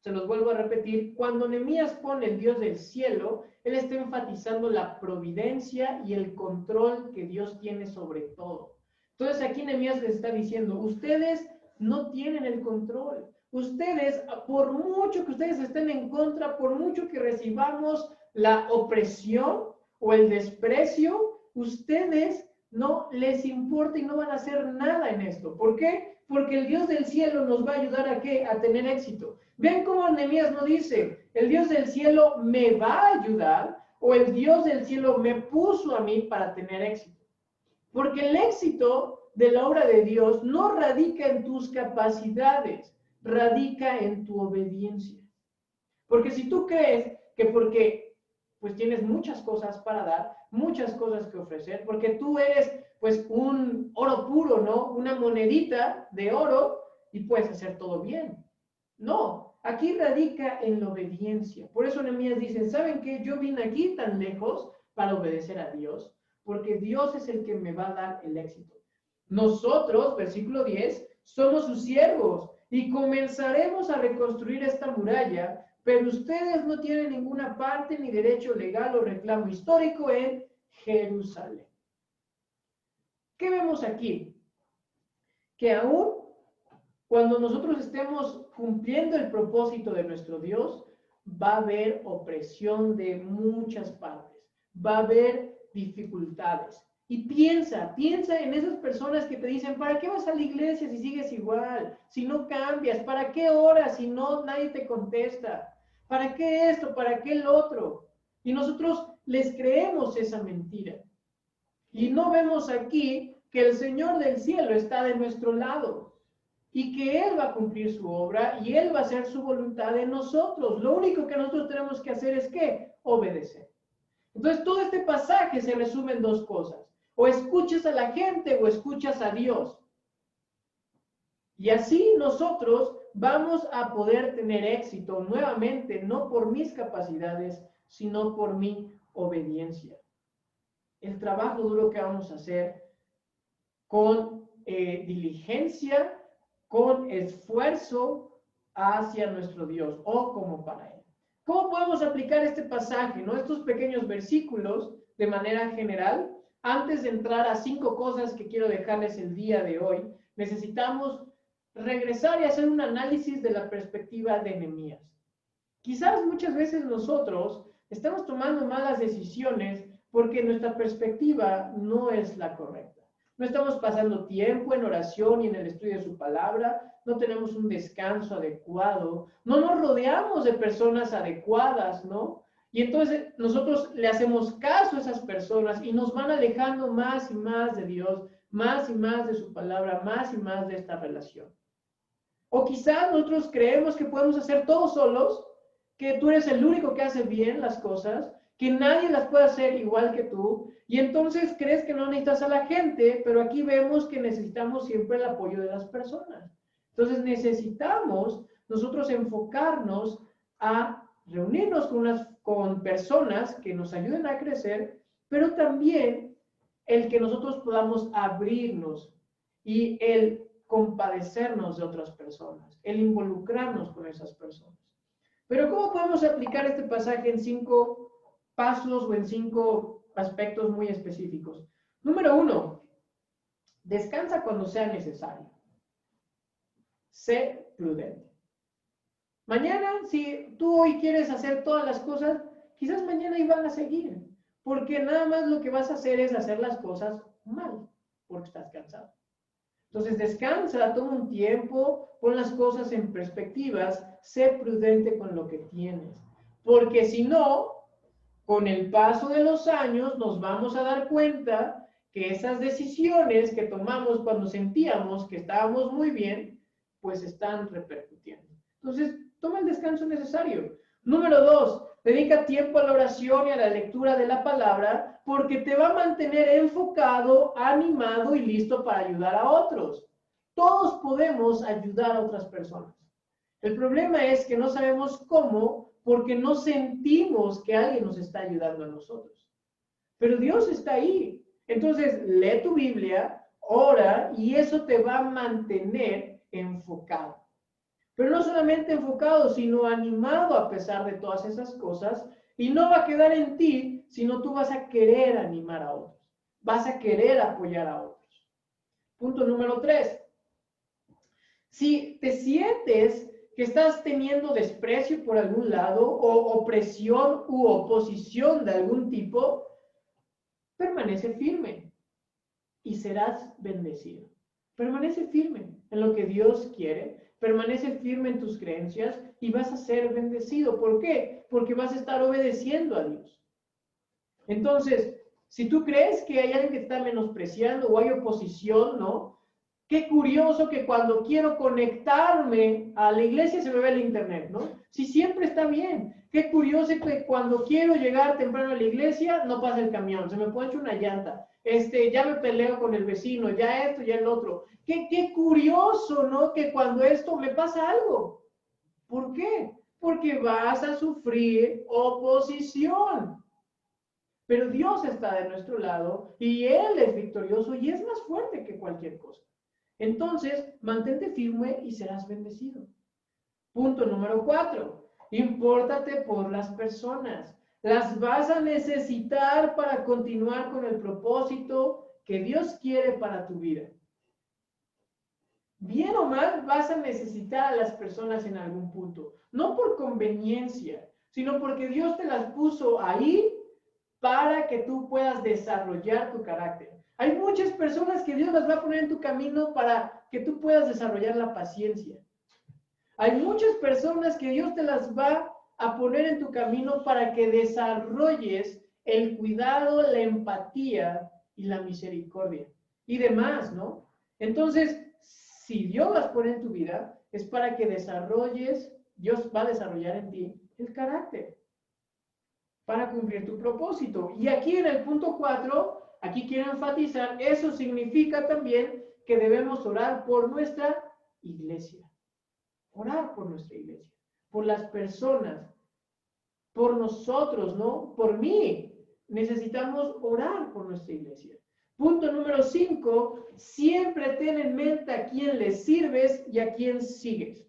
se los vuelvo a repetir, cuando Nehemías pone el Dios del cielo, él está enfatizando la providencia y el control que Dios tiene sobre todo. Entonces aquí Nehemías les está diciendo, ustedes no tienen el control. Ustedes, por mucho que ustedes estén en contra, por mucho que recibamos la opresión o el desprecio, ustedes no les importa y no van a hacer nada en esto. ¿Por qué? Porque el Dios del cielo nos va a ayudar ¿a qué? A tener éxito. Vean cómo Nehemías no dice, el Dios del cielo me va a ayudar, o el Dios del cielo me puso a mí para tener éxito. Porque el éxito de la obra de Dios no radica en tus capacidades, radica en tu obediencia. Porque si tú crees que porque pues tienes muchas cosas para dar, muchas cosas que ofrecer, porque tú eres pues un oro puro, ¿no? Una monedita de oro y puedes hacer todo bien. No, aquí radica en la obediencia. Por eso Nehemías dice, ¿saben qué? Yo vine aquí tan lejos para obedecer a Dios, porque Dios es el que me va a dar el éxito. Nosotros, versículo 10, somos sus siervos y comenzaremos a reconstruir esta muralla, pero ustedes no tienen ninguna parte ni derecho legal o reclamo histórico en Jerusalén. ¿Qué vemos aquí? Que aún cuando nosotros estemos cumpliendo el propósito de nuestro Dios, va a haber opresión de muchas partes, va a haber dificultades. Y piensa en esas personas que te dicen, ¿para qué vas a la iglesia si sigues igual? Si no cambias, ¿para qué oras si no nadie te contesta? ¿Para qué esto? ¿Para qué el otro? Y nosotros les creemos esa mentira. Y no vemos aquí que el Señor del cielo está de nuestro lado y que Él va a cumplir su obra y Él va a hacer su voluntad en nosotros. Lo único que nosotros tenemos que hacer es ¿qué? Obedecer. Entonces todo este pasaje se resume en dos cosas. O escuchas a la gente o escuchas a Dios. Y así nosotros vamos a poder tener éxito nuevamente, no por mis capacidades, sino por mi obediencia. El trabajo duro que vamos a hacer con diligencia, con esfuerzo hacia nuestro Dios o como para Él. ¿Cómo podemos aplicar este pasaje, ¿no? Estos pequeños versículos de manera general? Antes de entrar a 5 cosas que quiero dejarles el día de hoy, necesitamos regresar y hacer un análisis de la perspectiva de Nehemías. Quizás muchas veces nosotros estamos tomando malas decisiones porque nuestra perspectiva no es la correcta. No estamos pasando tiempo en oración y en el estudio de su palabra, no tenemos un descanso adecuado, no nos rodeamos de personas adecuadas, ¿no? Y entonces nosotros le hacemos caso a esas personas y nos van alejando más y más de Dios, más y más de su palabra, más y más de esta relación. O quizás nosotros creemos que podemos hacer todo solos, que tú eres el único que hace bien las cosas, que nadie las puede hacer igual que tú, y entonces crees que no necesitas a la gente, pero aquí vemos que necesitamos siempre el apoyo de las personas. Entonces necesitamos nosotros enfocarnos a reunirnos con personas que nos ayuden a crecer, pero también el que nosotros podamos abrirnos y el compadecernos de otras personas, el involucrarnos con esas personas. Pero ¿cómo podemos aplicar este pasaje en 5 pasos o en 5 aspectos muy específicos? Número 1, descansa cuando sea necesario. Sé prudente. Mañana, si tú hoy quieres hacer todas las cosas, quizás mañana iban a seguir, porque nada más lo que vas a hacer es hacer las cosas mal, porque estás cansado. Entonces descansa, toma un tiempo, pon las cosas en perspectivas, sé prudente con lo que tienes, porque si no, con el paso de los años nos vamos a dar cuenta que esas decisiones que tomamos cuando sentíamos que estábamos muy bien, pues están repercutiendo. Entonces, toma el descanso necesario. Número 2, dedica tiempo a la oración y a la lectura de la palabra porque te va a mantener enfocado, animado y listo para ayudar a otros. Todos podemos ayudar a otras personas. El problema es que no sabemos cómo porque no sentimos que alguien nos está ayudando a nosotros. Pero Dios está ahí. Entonces, lee tu Biblia, ora y eso te va a mantener enfocado. Pero no solamente enfocado, sino animado a pesar de todas esas cosas. Y no va a quedar en ti, sino tú vas a querer animar a otros. Vas a querer apoyar a otros. Punto número 3. Si te sientes que estás teniendo desprecio por algún lado o opresión u oposición de algún tipo, permanece firme y serás bendecido. Permanece firme en lo que Dios quiere, permanece firme en tus creencias y vas a ser bendecido. ¿Por qué? Porque vas a estar obedeciendo a Dios. Entonces, si tú crees que hay alguien que te está menospreciando o hay oposición, ¿no? Qué curioso que cuando quiero conectarme a la iglesia se me ve el internet, ¿no? Si siempre está bien. Qué curioso que cuando quiero llegar temprano a la iglesia no pasa el camión, se me ponche una llanta. Ya me peleo con el vecino, ya esto, ya el otro. Qué curioso, ¿no? Que cuando esto me pasa algo. ¿Por qué? Porque vas a sufrir oposición. Pero Dios está de nuestro lado y Él es victorioso y es más fuerte que cualquier cosa. Entonces, mantente firme y serás bendecido. Punto número 4. Impórtate por las personas. Las vas a necesitar para continuar con el propósito que Dios quiere para tu vida. Bien o mal, vas a necesitar a las personas en algún punto. No por conveniencia, sino porque Dios te las puso ahí para que tú puedas desarrollar tu carácter. Hay muchas personas que Dios las va a poner en tu camino para que tú puedas desarrollar la paciencia. Hay muchas personas que Dios te las va a poner en tu camino para que desarrolles el cuidado, la empatía y la misericordia y demás, ¿no? Entonces, si Dios las pone en tu vida, es para que desarrolles, Dios va a desarrollar en ti el carácter para cumplir tu propósito. Y aquí en el punto 4, aquí quiero enfatizar, eso significa también que debemos orar por nuestra iglesia. Orar por nuestra iglesia, por las personas, por nosotros, ¿no? Por mí. Necesitamos orar por nuestra iglesia. Punto número 5, siempre ten en mente a quién le sirves y a quién sigues.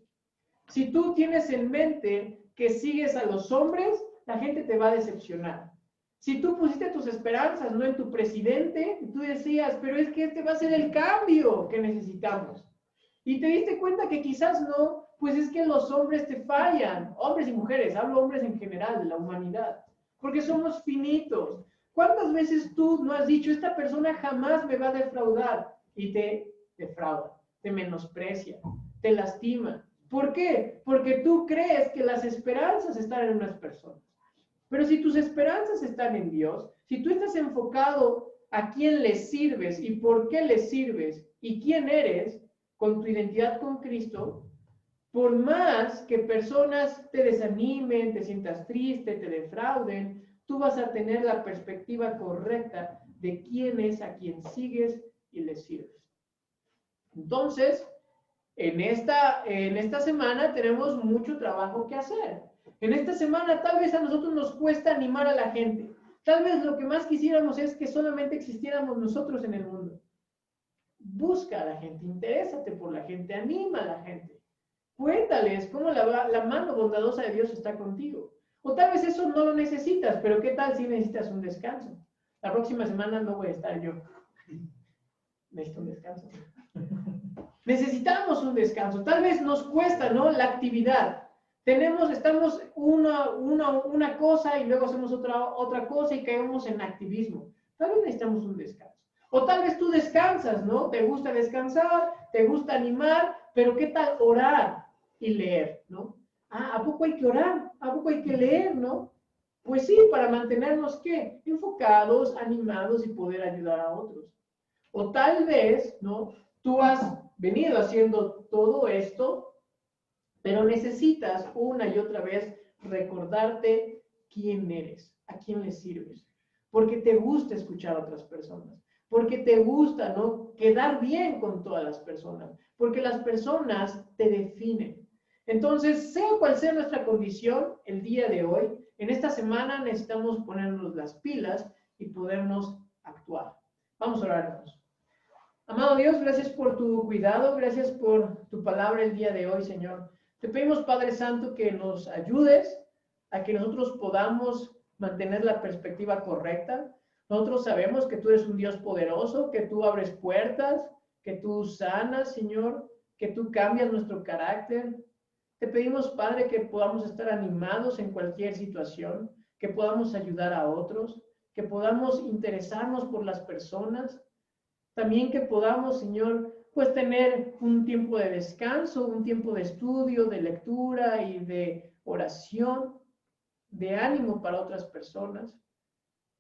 Si tú tienes en mente que sigues a los hombres, la gente te va a decepcionar. Si tú pusiste tus esperanzas, no en tu presidente, tú decías, pero es que este va a ser el cambio que necesitamos. Y te diste cuenta que quizás no, pues es que los hombres te fallan, hombres y mujeres, hablo hombres en general, de la humanidad, porque somos finitos. ¿Cuántas veces tú no has dicho, esta persona jamás me va a defraudar? Y te defrauda, te menosprecia, te lastima. ¿Por qué? Porque tú crees que las esperanzas están en unas personas. Pero si tus esperanzas están en Dios, si tú estás enfocado a quién le sirves y por qué le sirves y quién eres, con tu identidad con Cristo, por más que personas te desanimen, te sientas triste, te defrauden, tú vas a tener la perspectiva correcta de quién es a quien sigues y le sirves. Entonces, en esta semana tenemos mucho trabajo que hacer. En esta semana tal vez a nosotros nos cuesta animar a la gente. Tal vez lo que más quisiéramos es que solamente existiéramos nosotros en el mundo. Busca a la gente, interésate por la gente, anima a la gente. Cuéntales cómo la mano bondadosa de Dios está contigo. O tal vez eso no lo necesitas, pero ¿qué tal si necesitas un descanso? La próxima semana no voy a estar yo. Necesito un descanso. Necesitamos un descanso. Tal vez nos cuesta, ¿no? La actividad. Estamos una cosa y luego hacemos otra cosa y caemos en activismo. Tal vez necesitamos un descanso. O tal vez tú descansas, ¿no? Te gusta descansar, te gusta animar, pero ¿qué tal orar y leer, ¿no? ¿A poco hay que orar? ¿A poco hay que leer, no? Pues sí, para mantenernos, ¿qué? Enfocados, animados y poder ayudar a otros. O tal vez, ¿no? Tú has venido haciendo todo esto, pero necesitas una y otra vez recordarte quién eres, a quién le sirves, porque te gusta escuchar a otras personas, porque te gusta, ¿no? Quedar bien con todas las personas, porque las personas te definen. Entonces, sea cual sea nuestra condición el día de hoy, en esta semana necesitamos ponernos las pilas y podernos actuar. Vamos a orarnos. Amado Dios, gracias por tu cuidado, gracias por tu palabra el día de hoy, Señor. Te pedimos, Padre Santo, que nos ayudes a que nosotros podamos mantener la perspectiva correcta. Nosotros sabemos que tú eres un Dios poderoso, que tú abres puertas, que tú sanas, Señor, que tú cambias nuestro carácter. Te pedimos, Padre, que podamos estar animados en cualquier situación, que podamos ayudar a otros, que podamos interesarnos por las personas. También que podamos, Señor, pues tener un tiempo de descanso, un tiempo de estudio, de lectura y de oración, de ánimo para otras personas.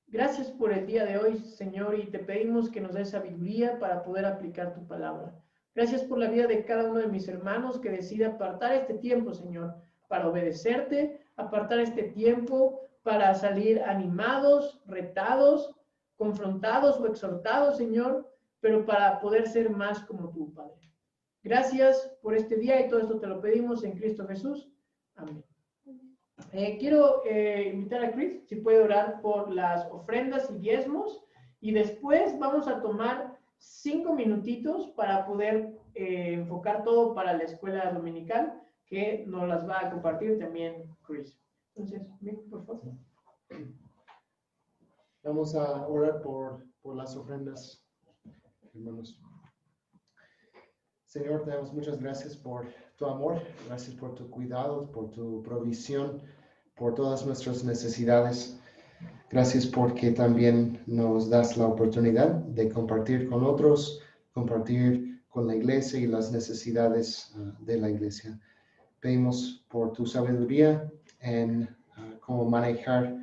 Gracias por el día de hoy, Señor, y te pedimos que nos des sabiduría para poder aplicar tu palabra. Gracias por la vida de cada uno de mis hermanos que decide apartar este tiempo, Señor, para obedecerte, apartar este tiempo para salir animados, retados, confrontados o exhortados, Señor, pero para poder ser más como tú, Padre. Gracias por este día y todo esto te lo pedimos en Cristo Jesús. Amén. Quiero invitar a Chris, si puede orar por las ofrendas y diezmos, y después vamos a tomar 5 minutitos para poder enfocar todo para la escuela dominical, que nos las va a compartir también Chris. Entonces, Mick, por favor. Vamos a orar por las ofrendas, hermanos. Señor, te damos muchas gracias por tu amor, gracias por tu cuidado, por tu provisión, por todas nuestras necesidades. Gracias porque también nos das la oportunidad de compartir con otros, compartir con la iglesia y las necesidades de la iglesia. Pedimos por tu sabiduría en cómo manejar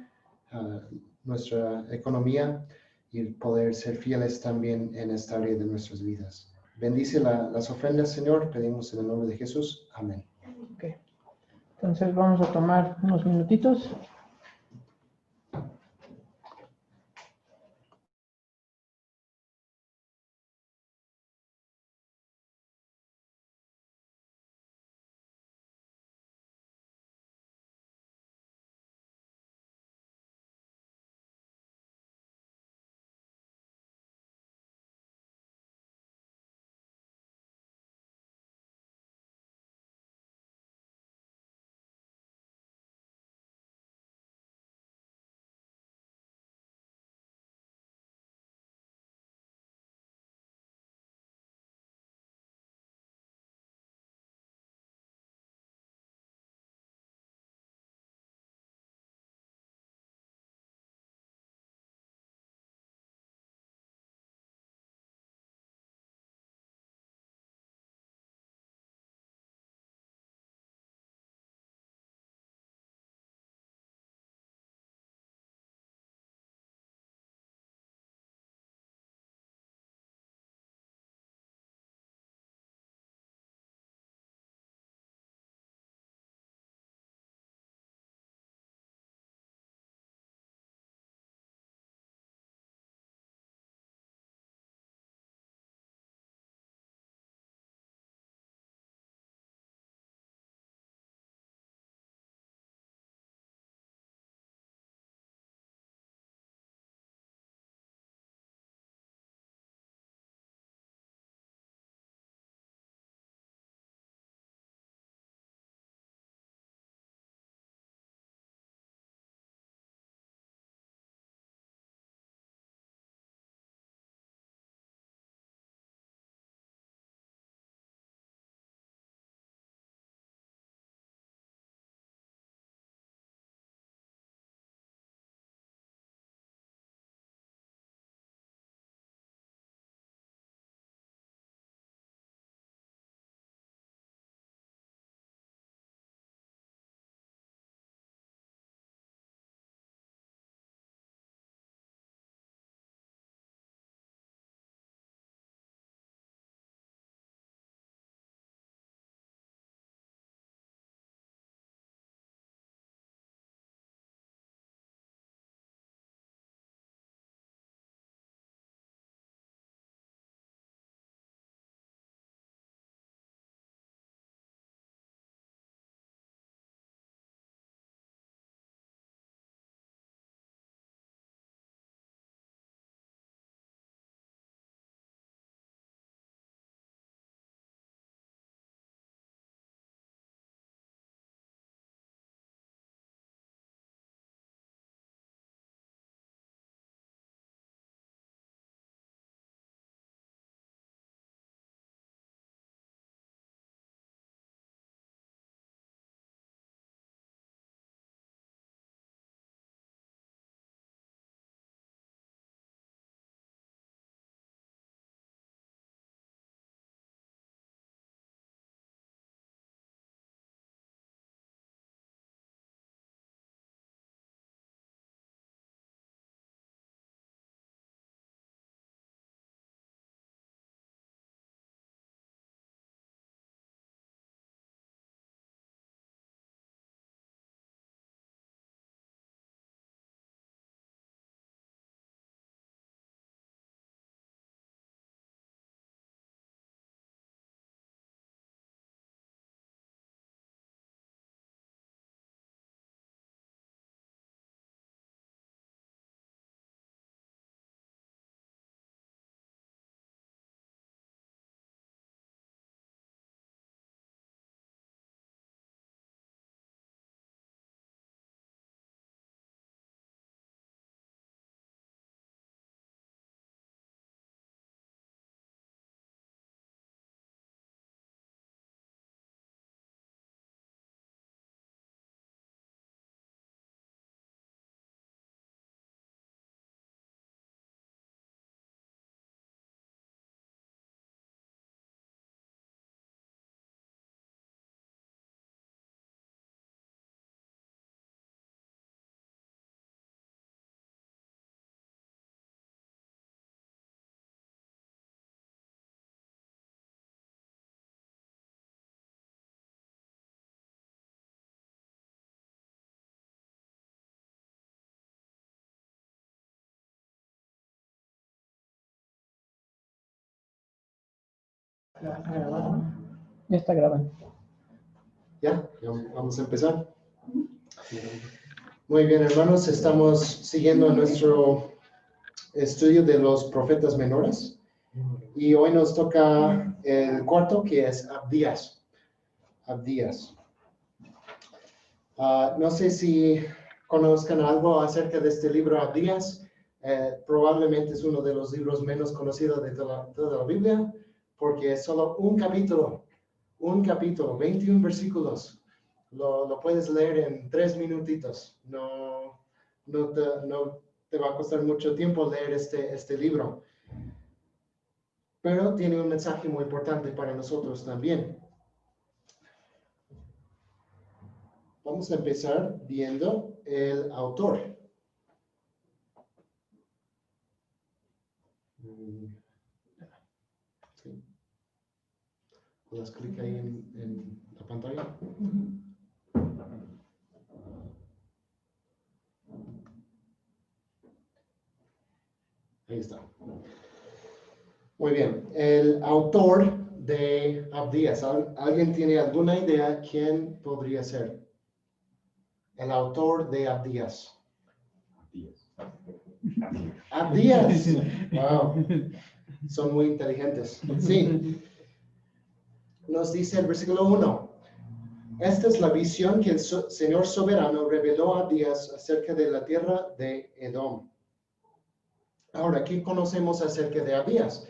nuestra economía y poder ser fieles también en esta área de nuestras vidas. Bendice las ofrendas, Señor. Pedimos en el nombre de Jesús. Amén. Okay. Entonces vamos a tomar unos minutitos. Ya está grabando. Ya, vamos a empezar. Muy bien, hermanos, estamos siguiendo nuestro estudio de los profetas menores y hoy nos toca el cuarto, que es Abdías. Abdías. No sé si conozcan algo acerca de este libro Abdías. Probablemente es uno de los libros menos conocidos de toda la Biblia, porque es solo un capítulo, 21 versículos. Lo puedes leer en 3 minutitos. No te va a costar mucho tiempo leer este libro. Pero tiene un mensaje muy importante para nosotros también. Vamos a empezar viendo el autor. Sí. ¿Puedes clicar ahí en la pantalla? Ahí está. Muy bien. El autor de Abdías. ¿Alguien tiene alguna idea quién podría ser? El autor de Abdías. Abdías. Wow. Son muy inteligentes. Sí. Nos dice el versículo 1. Esta es la visión que el Señor soberano reveló a Abdías acerca de la tierra de Edom. Ahora, ¿qué conocemos acerca de Abdías?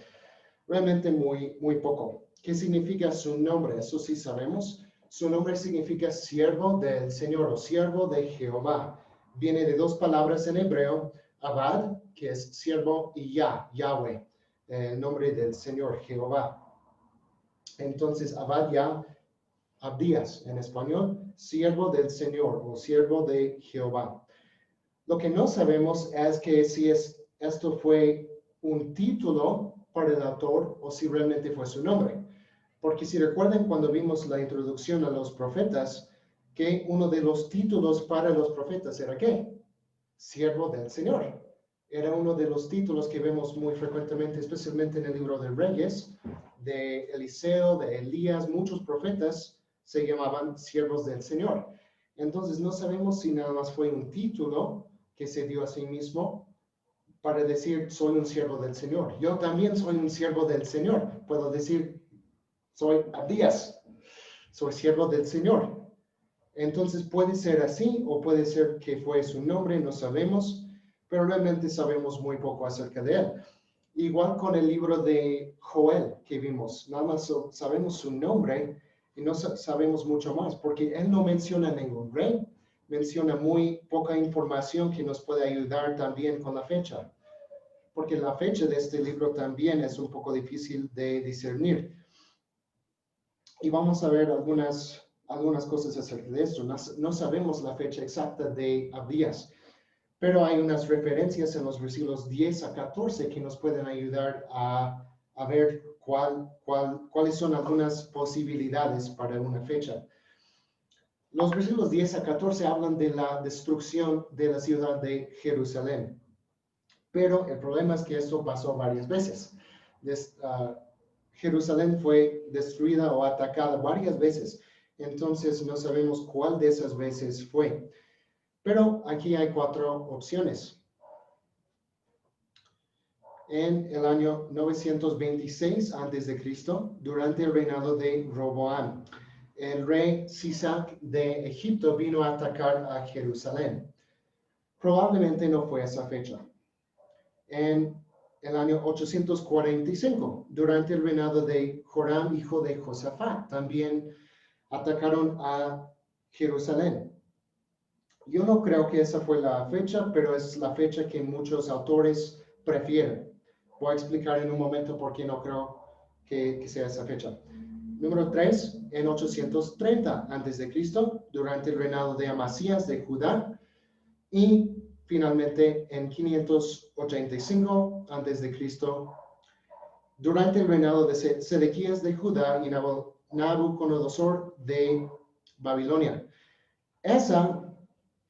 Realmente muy poco. ¿Qué significa su nombre? Eso sí sabemos. Su nombre significa siervo del Señor o siervo de Jehová. Viene de 2 palabras en hebreo, Abad, que es siervo, y Yahweh, el nombre del Señor, Jehová. Entonces, Abad Abdías, en español, siervo del Señor o siervo de Jehová. Lo que no sabemos es que si esto fue un título para el autor o si realmente fue su nombre. Porque si recuerdan cuando vimos la introducción a los profetas, que uno de los títulos para los profetas era ¿qué? Siervo del Señor. Era uno de los títulos que vemos muy frecuentemente, especialmente en el libro de Reyes, de Eliseo, de Elías. Muchos profetas se llamaban siervos del Señor. Entonces no sabemos si nada más fue un título que se dio a sí mismo para decir soy un siervo del Señor. Yo también soy un siervo del Señor. Puedo decir soy Abdías, soy siervo del Señor. Entonces puede ser así o puede ser que fue su nombre, no sabemos, pero realmente sabemos muy poco acerca de él. Igual con el libro de Joel que vimos, nada más sabemos su nombre y no sabemos mucho más, porque él no menciona ningún rey, menciona muy poca información que nos puede ayudar también con la fecha, porque la fecha de este libro también es un poco difícil de discernir. Y vamos a ver algunas cosas acerca de esto. No sabemos la fecha exacta de Abdías, pero hay unas referencias en los versículos 10 a 14 que nos pueden ayudar a ver cuáles son algunas posibilidades para una fecha. Los versículos 10 a 14 hablan de la destrucción de la ciudad de Jerusalén, pero el problema es que esto pasó varias veces. Jerusalén fue destruida o atacada varias veces, entonces no sabemos cuál de esas veces fue. Pero aquí hay 4 opciones. En el año 926 a.C., durante el reinado de Roboam, el rey Sisac de Egipto vino a atacar a Jerusalén. Probablemente no fue esa fecha. En el año 845, durante el reinado de Joram, hijo de Josafat, también atacaron a Jerusalén. Yo no creo que esa fue la fecha, pero es la fecha que muchos autores prefieren. Voy a explicar en un momento por qué no creo que sea esa fecha. Número 3, en 830 a.C., durante el reinado de Amasías de Judá, y finalmente en 585 a.C., durante el reinado de Sedequías de Judá y Nabucodonosor de Babilonia. Esa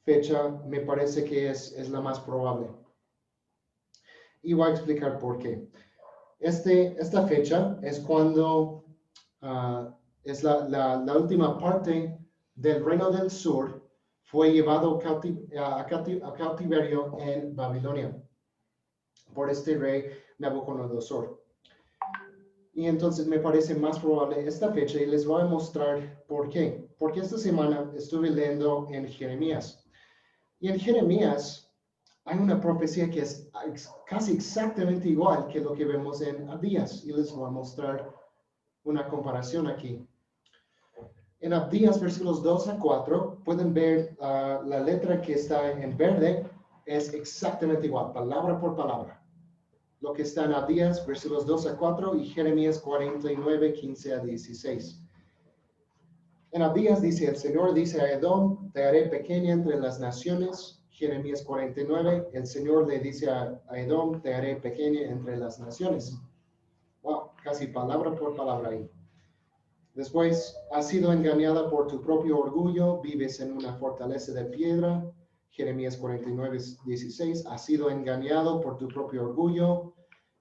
fecha me parece que es la más probable. Y voy a explicar por qué. Esta fecha es cuando es la última parte del reino del sur, fue llevado a cautiverio en Babilonia por este rey Nabucodonosor. Y entonces me parece más probable esta fecha y les voy a mostrar por qué. Porque esta semana estuve leyendo en Jeremías. Y en Jeremías hay una profecía que es casi exactamente igual que lo que vemos en Abdías. Y les voy a mostrar una comparación aquí. En Abdías, versículos 2 a 4, pueden ver la letra que está en verde es exactamente igual, palabra por palabra. Lo que está en Abdías, versículos 2 a 4 y Jeremías 49, 15 a 16. En Abdías dice, el Señor dice a Edom, te haré pequeña entre las naciones. Jeremías 49, el Señor le dice a Edom, te haré pequeña entre las naciones. Wow, casi palabra por palabra ahí. Después, has sido engañada por tu propio orgullo, vives en una fortaleza de piedra. Jeremías 49, 16, has sido engañado por tu propio orgullo.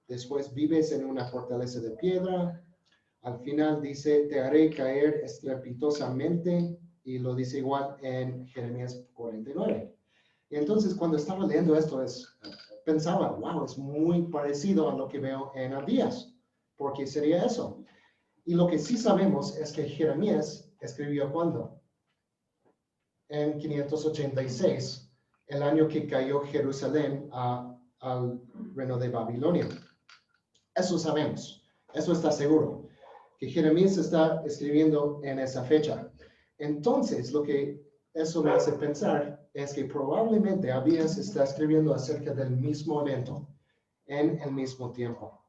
Después, vives en una fortaleza de piedra. Al final dice, te haré caer estrepitosamente. Y lo dice igual en Jeremías 49. Y entonces, cuando estaba leyendo esto, pensaba, wow, es muy parecido a lo que veo en Abdías. ¿Por qué sería eso? Y lo que sí sabemos es que Jeremías escribió ¿cuándo? En 586, el año que cayó Jerusalén al reino de Babilonia. Eso sabemos, eso está seguro, que Jeremías está escribiendo en esa fecha. Entonces, lo que eso me hace pensar es que probablemente Abdías está escribiendo acerca del mismo evento, en el mismo tiempo.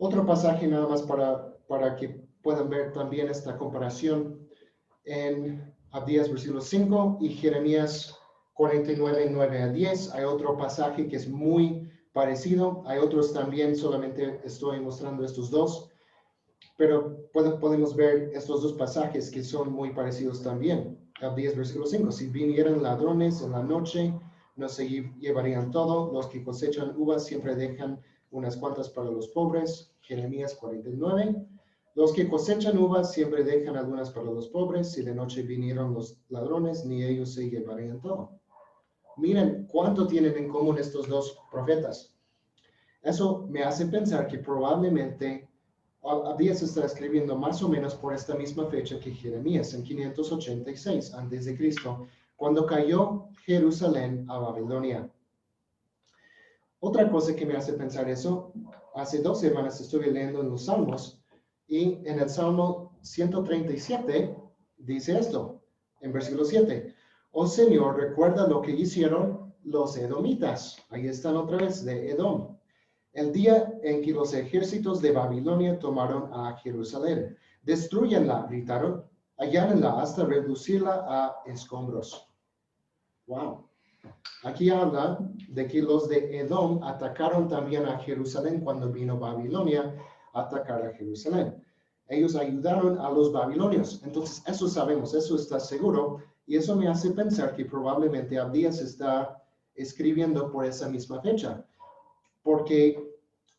Otro pasaje nada más para que puedan ver también esta comparación en Abdías versículo 5 y Jeremías 49, 9 a 10. Hay otro pasaje que es muy parecido. Hay otros también, solamente estoy mostrando estos dos. Pero podemos ver estos dos pasajes que son muy parecidos también. Abdías versículo 5. Si vinieran ladrones en la noche, no se llevarían todo. Los que cosechan uvas siempre dejan unas cuantas para los pobres. Jeremías 49. Los que cosechan uvas siempre dejan algunas para los pobres. Si de noche vinieron los ladrones, ni ellos se llevarían todo. Miren cuánto tienen en común estos dos profetas. Eso me hace pensar que probablemente Abdías está escribiendo más o menos por esta misma fecha que Jeremías, en 586 a.C., cuando cayó Jerusalén a Babilonia. Otra cosa que me hace pensar eso, hace 2 semanas estuve leyendo en los Salmos, y en el Salmo 137 dice esto, en versículo 7. Oh Señor, recuerda lo que hicieron los edomitas. Ahí están otra vez, de Edom. El día en que los ejércitos de Babilonia tomaron a Jerusalén. Destruyanla, gritaron, allánenla hasta reducirla a escombros. Wow. Aquí habla de que los de Edom atacaron también a Jerusalén cuando vino Babilonia a atacar a Jerusalén. Ellos ayudaron a los babilonios. Entonces, eso sabemos, eso está seguro. Y eso me hace pensar que probablemente Abdías está escribiendo por esa misma fecha. Porque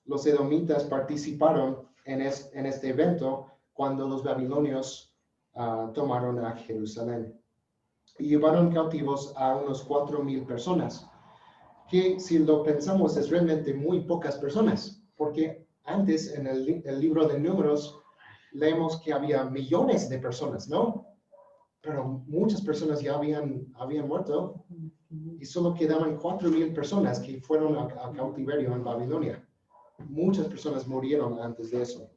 los edomitas participaron en este evento cuando los babilonios tomaron a Jerusalén. Y llevaron cautivos a unos 4,000 personas, que si lo pensamos es realmente muy pocas personas, porque antes en el libro de Números leemos que había millones de personas, ¿no? Pero muchas personas ya habían muerto y solo quedaban 4,000 personas que fueron a cautiverio en Babilonia. Muchas personas murieron antes de eso.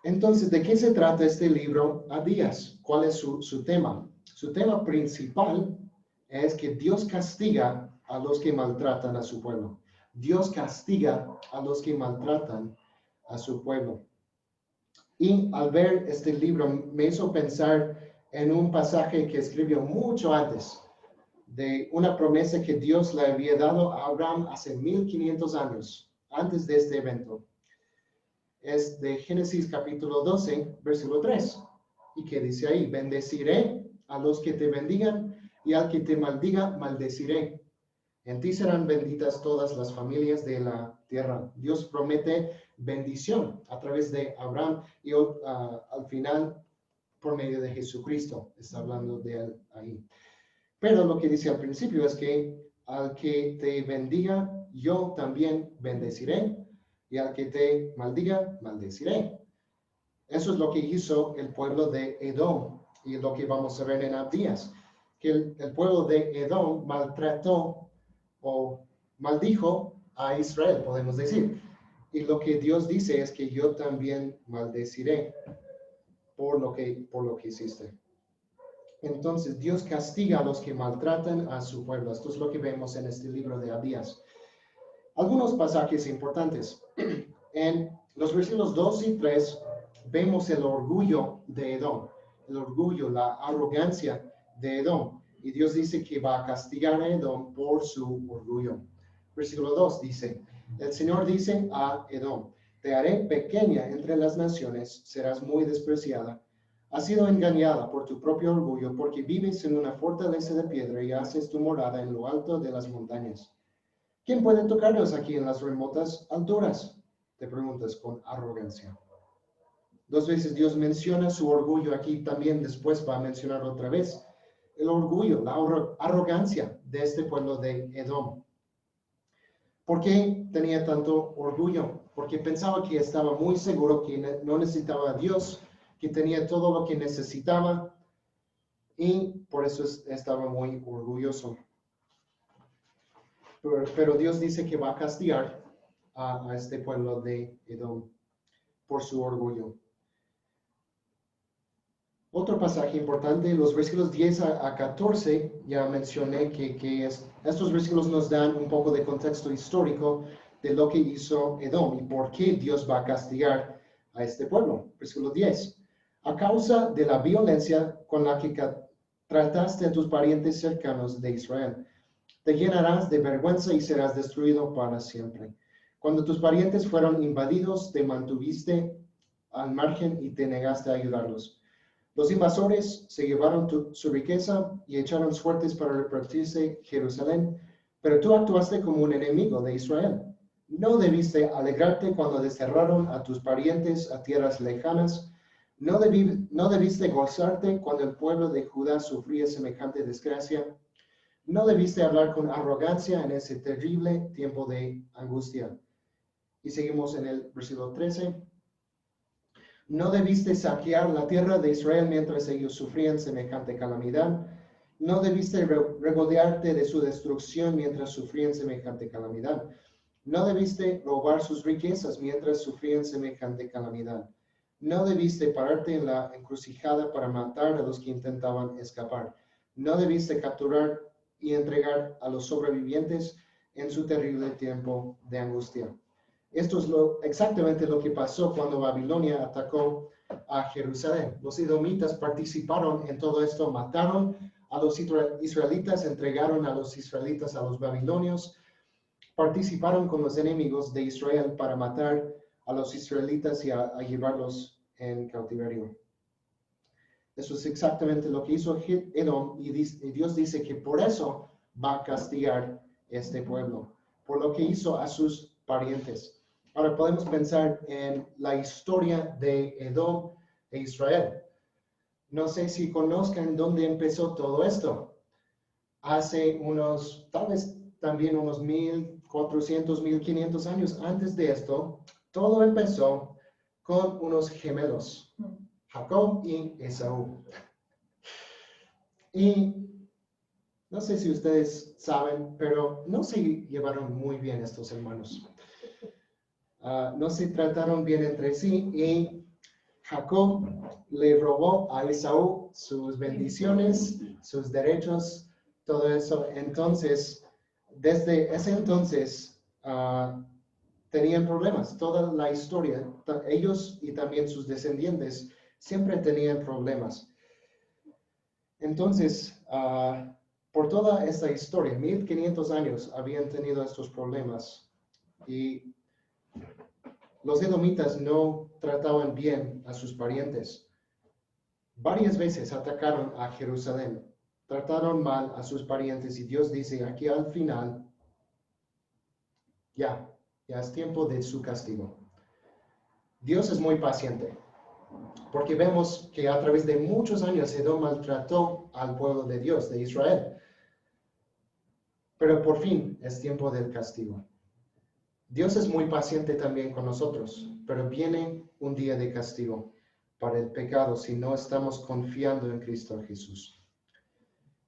Entonces, ¿de qué se trata este libro Abdías? ¿Cuál es su tema? Su tema principal es que Dios castiga a los que maltratan a su pueblo. Dios castiga a los que maltratan a su pueblo. Y al ver este libro me hizo pensar en un pasaje que escribió mucho antes, de una promesa que Dios le había dado a Abraham hace 1500 años, antes de este evento. Es de Génesis capítulo 12, versículo 3. Y que dice ahí, bendeciré a los que te bendigan y al que te maldiga, maldeciré. En ti serán benditas todas las familias de la tierra. Dios promete bendición a través de Abraham y al final por medio de Jesucristo. Está hablando de él ahí. Pero lo que dice al principio es que al que te bendiga, yo también bendeciré, y al que te maldiga, maldeciré. Eso es lo que hizo el pueblo de Edom, y lo que vamos a ver en Abdías, que el pueblo de Edom maltrató o maldijo a Israel, podemos decir. Y lo que Dios dice es que yo también maldeciré por lo que hiciste. Entonces Dios castiga a los que maltratan a su pueblo. Esto es lo que vemos en este libro de Abdías. Algunos pasajes importantes. En los versículos 2 y 3 vemos el orgullo de Edom, el orgullo, la arrogancia de Edom. Y Dios dice que va a castigar a Edom por su orgullo. Versículo 2 dice, el Señor dice a Edom, te haré pequeña entre las naciones, serás muy despreciada. Has sido engañada por tu propio orgullo, porque vives en una fortaleza de piedra y haces tu morada en lo alto de las montañas. ¿Quién puede tocarnos aquí en las remotas alturas? Te preguntas con arrogancia. 2 veces Dios menciona su orgullo aquí, también después va a mencionar otra vez el orgullo, la arrogancia de este pueblo de Edom. ¿Por qué tenía tanto orgullo? Porque pensaba que estaba muy seguro, que no necesitaba a Dios, que tenía todo lo que necesitaba, y por eso estaba muy orgulloso. Pero Dios dice que va a castigar a este pueblo de Edom por su orgullo. Otro pasaje importante, los versículos 10 a 14, ya mencioné que estos versículos nos dan un poco de contexto histórico de lo que hizo Edom y por qué Dios va a castigar a este pueblo. Versículo 10. A causa de la violencia con la que trataste a tus parientes cercanos de Israel, te llenarás de vergüenza y serás destruido para siempre. Cuando tus parientes fueron invadidos, te mantuviste al margen y te negaste a ayudarlos. Los invasores se llevaron su riqueza y echaron suertes para repartirse Jerusalén, pero tú actuaste como un enemigo de Israel. No debiste alegrarte cuando desterraron a tus parientes a tierras lejanas. No debiste gozarte cuando el pueblo de Judá sufría semejante desgracia. No debiste hablar con arrogancia en ese terrible tiempo de angustia. Y seguimos en el versículo 13. No debiste saquear la tierra de Israel mientras ellos sufrían semejante calamidad. No debiste regodearte de su destrucción mientras sufrían semejante calamidad. No debiste robar sus riquezas mientras sufrían semejante calamidad. No debiste pararte en la encrucijada para matar a los que intentaban escapar. No debiste capturar y entregar a los sobrevivientes en su terrible tiempo de angustia. Esto es exactamente lo que pasó cuando Babilonia atacó a Jerusalén. Los edomitas participaron en todo esto, mataron a los israelitas, entregaron a los israelitas a los babilonios, participaron con los enemigos de Israel para matar a los israelitas y a llevarlos en cautiverio. Eso es exactamente lo que hizo Edom, y Dios dice que por eso va a castigar este pueblo, por lo que hizo a sus parientes. Ahora podemos pensar en la historia de Edom e Israel. No sé si conozcan dónde empezó todo esto. Hace tal vez también unos 1400, 1500 años antes de esto, todo empezó con unos gemelos, Jacob y Esaú. Y no sé si ustedes saben, pero no se llevaron muy bien estos hermanos. No se trataron bien entre sí y Jacob le robó a Esaú sus bendiciones, sus derechos, todo eso. Entonces, desde ese entonces tenían problemas. Toda la historia, ellos y también sus descendientes siempre tenían problemas. Entonces, por toda esta historia, 1500 años habían tenido estos problemas y los edomitas no trataban bien a sus parientes. Varias veces atacaron a Jerusalén, trataron mal a sus parientes y Dios dice aquí al final, ya, Ya es tiempo de su castigo. Dios es muy paciente, porque vemos que a través de muchos años Edom maltrató al pueblo de Dios, de Israel. Pero por fin es tiempo del castigo. Dios es muy paciente también con nosotros, pero viene un día de castigo para el pecado si no estamos confiando en Cristo Jesús.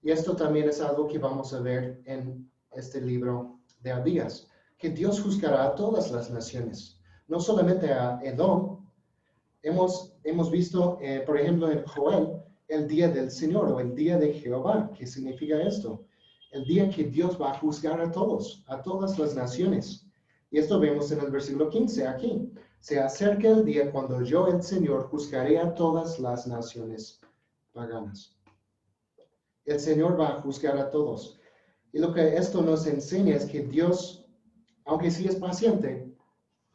Y esto también es algo que vamos a ver en este libro de Abías, que Dios juzgará a todas las naciones, no solamente a Edom. Hemos visto, por ejemplo, en Joel, el día del Señor o el día de Jehová. ¿Qué significa esto? El día que Dios va a juzgar a todos, a todas las naciones. Y esto vemos en el versículo 15 aquí. Se acerca el día cuando yo, el Señor, juzgaré a todas las naciones paganas. El Señor va a juzgar a todos. Y lo que esto nos enseña es que Dios, aunque sí es paciente,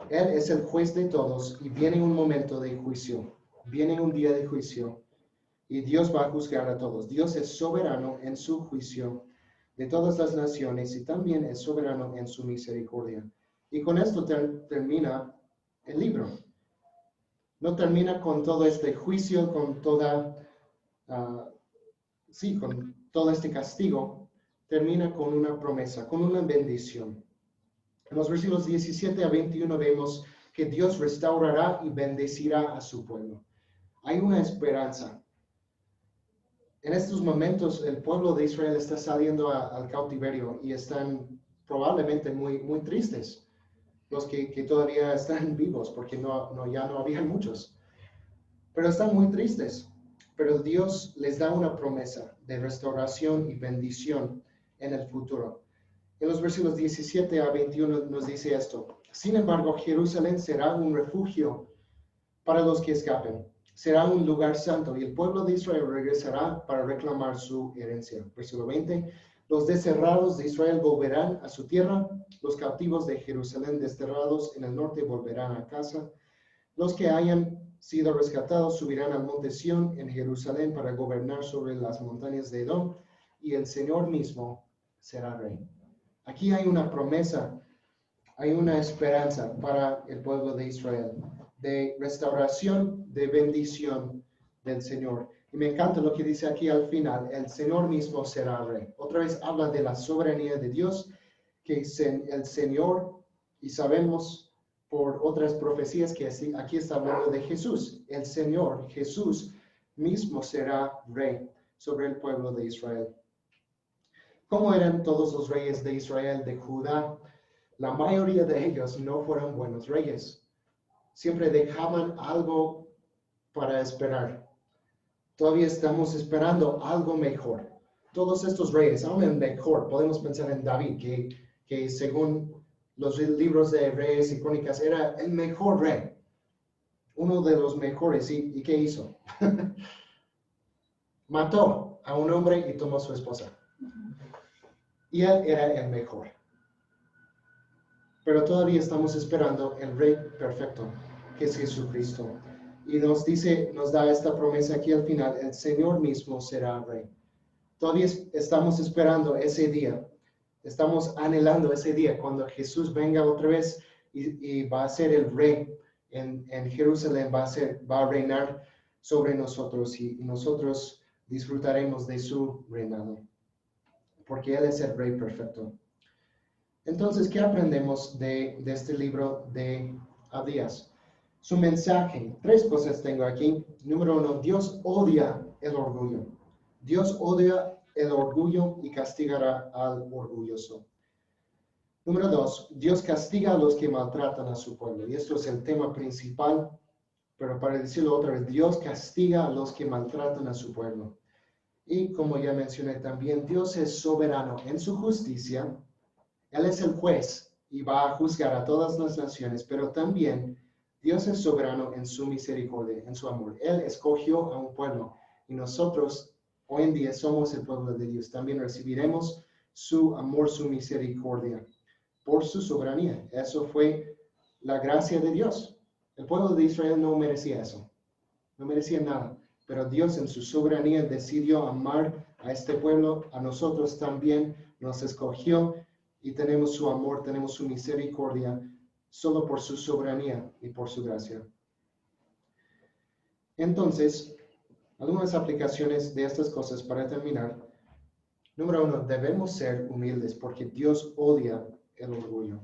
Él es el juez de todos y viene un momento de juicio. Viene un día de juicio y Dios va a juzgar a todos. Dios es soberano en su juicio de todas las naciones y también es soberano en su misericordia. Y con esto termina el libro. No termina con todo este juicio, con con todo este castigo. Termina con una promesa, con una bendición. En los versículos 17 a 21 vemos que Dios restaurará y bendecirá a su pueblo. Hay una esperanza. En estos momentos el pueblo de Israel está saliendo al cautiverio y están probablemente muy, muy tristes. Los que todavía están vivos, porque ya no había muchos. Pero están muy tristes. Pero Dios les da una promesa de restauración y bendición en el futuro. En los versículos 17 a 21 nos dice esto. Sin embargo, Jerusalén será un refugio para los que escapen. Será un lugar santo y el pueblo de Israel regresará para reclamar su herencia. Versículo 20. Los desterrados de Israel volverán a su tierra. Los cautivos de Jerusalén desterrados en el norte volverán a casa. Los que hayan sido rescatados subirán al monte Sión en Jerusalén para gobernar sobre las montañas de Edom y el Señor mismo será rey. Aquí hay una promesa, hay una esperanza para el pueblo de Israel, de restauración, de bendición del Señor. Y me encanta lo que dice aquí al final, el Señor mismo será rey. Otra vez habla de la soberanía de Dios, que el Señor, y sabemos por otras profecías que aquí está hablando de Jesús. El Señor, Jesús mismo será rey sobre el pueblo de Israel. ¿Cómo eran todos los reyes de Israel, de Judá? La mayoría de ellos no fueron buenos reyes. Siempre dejaban algo para esperar. Todavía estamos esperando algo mejor. Todos estos reyes, aún el mejor, podemos pensar en David, que según los libros de Reyes y Crónicas era el mejor rey. Uno de los mejores. ¿Y qué hizo? Mató a un hombre y tomó a su esposa. Y él era el mejor. Pero todavía estamos esperando el rey perfecto, que es Jesucristo. Y nos da esta promesa aquí al final, el Señor mismo será rey. Todavía estamos esperando ese día. Estamos anhelando ese día cuando Jesús venga otra vez y va a ser el rey en Jerusalén, va a reinar sobre nosotros y nosotros disfrutaremos de su reinado. Porque Él es el rey perfecto. Entonces, ¿qué aprendemos de este libro de Abías? Su mensaje. 3 cosas tengo aquí. Número 1, Dios odia el orgullo. Dios odia el orgullo y castigará al orgulloso. Número 2, Dios castiga a los que maltratan a su pueblo. Y esto es el tema principal, pero para decirlo otra vez, Dios castiga a los que maltratan a su pueblo. Y como ya mencioné también, Dios es soberano en su justicia. Él es el juez y va a juzgar a todas las naciones, pero también Dios es soberano en su misericordia, en su amor. Él escogió a un pueblo y nosotros hoy en día somos el pueblo de Dios. También recibiremos su amor, su misericordia por su soberanía. Eso fue la gracia de Dios. El pueblo de Israel no merecía eso. No merecía nada. Pero Dios en su soberanía decidió amar a este pueblo, a nosotros también, nos escogió y tenemos su amor, tenemos su misericordia solo por su soberanía y por su gracia. Entonces, algunas aplicaciones de estas cosas para terminar. Número 1, debemos ser humildes porque Dios odia el orgullo.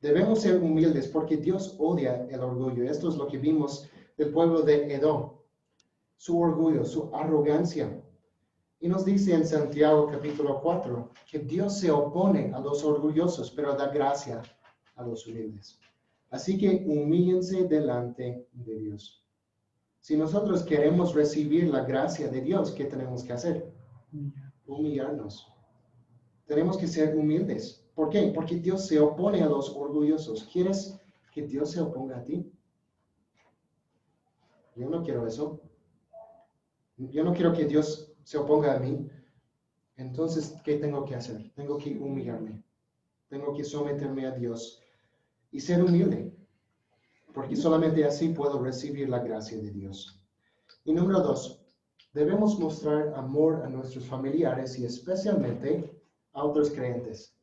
Debemos ser humildes porque Dios odia el orgullo. Esto es lo que vimos del pueblo de Edom. Su orgullo, su arrogancia. Y nos dice en Santiago capítulo 4 que Dios se opone a los orgullosos, pero da gracia a los humildes. Así que humíllense delante de Dios. Si nosotros queremos recibir la gracia de Dios, ¿qué tenemos que hacer? Humillarnos. Tenemos que ser humildes. ¿Por qué? Porque Dios se opone a los orgullosos. ¿Quieres que Dios se oponga a ti? Yo no quiero eso. Yo no quiero que Dios se oponga a mí. Entonces, ¿qué tengo que hacer? Tengo que humillarme. Tengo que someterme a Dios y ser humilde. Porque solamente así puedo recibir la gracia de Dios. Y número 2, debemos mostrar amor a nuestros familiares y especialmente a otros creyentes.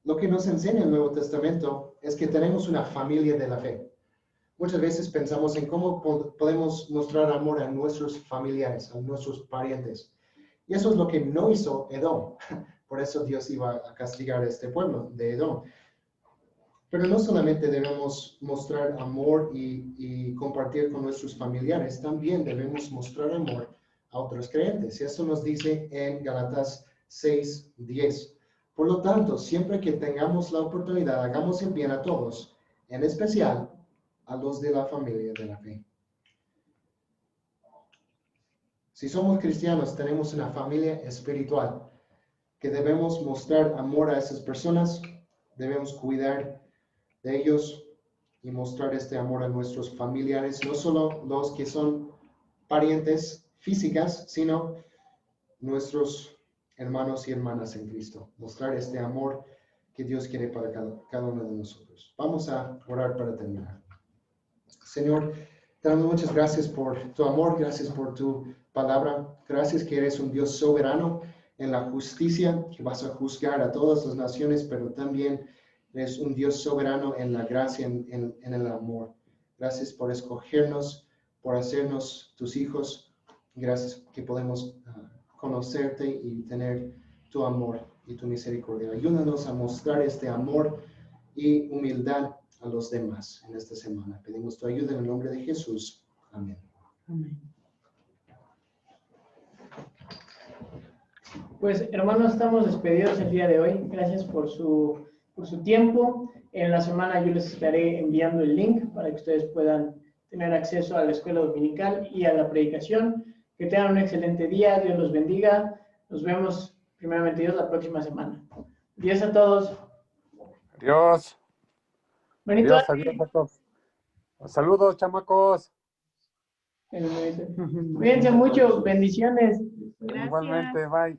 Lo que nos enseña el Nuevo Testamento es que tenemos una familia de la fe. Muchas veces pensamos en cómo podemos mostrar amor a nuestros familiares, a nuestros parientes. Y eso es lo que no hizo Edom. Por eso Dios iba a castigar a este pueblo de Edom. Pero no solamente debemos mostrar amor y compartir con nuestros familiares, también debemos mostrar amor a otros creyentes. Y eso nos dice en Gálatas 6:10. Por lo tanto, siempre que tengamos la oportunidad, hagamos el bien a todos, en especial a los de la familia de la fe. Si somos cristianos, tenemos una familia espiritual que debemos mostrar amor a esas personas, debemos cuidar de ellos y mostrar este amor a nuestros familiares, no solo los que son parientes físicas, sino nuestros hermanos y hermanas en Cristo. Mostrar este amor que Dios quiere para cada uno de nosotros. Vamos a orar para terminar. Señor, te damos muchas gracias por tu amor, gracias por tu palabra, gracias que eres un Dios soberano en la justicia, que vas a juzgar a todas las naciones, pero también eres un Dios soberano en la gracia, en el amor. Gracias por escogernos, por hacernos tus hijos. Gracias que podemos conocerte y tener tu amor y tu misericordia. Ayúdanos a mostrar este amor y humildad a los demás en esta semana. Pedimos tu ayuda en el nombre de Jesús. Amén. Amén. Pues hermanos, estamos despedidos el día de hoy. Gracias por su tiempo. En la semana yo les estaré enviando el link para que ustedes puedan tener acceso a la escuela dominical y a la predicación. Que tengan un excelente día. Dios los bendiga. Nos vemos primeramente Dios la próxima semana. Adiós a todos. Adiós. Benito. Adiós a todos. Saludos, chamacos. Cuídense mucho. Bendiciones. Gracias. Igualmente, bye.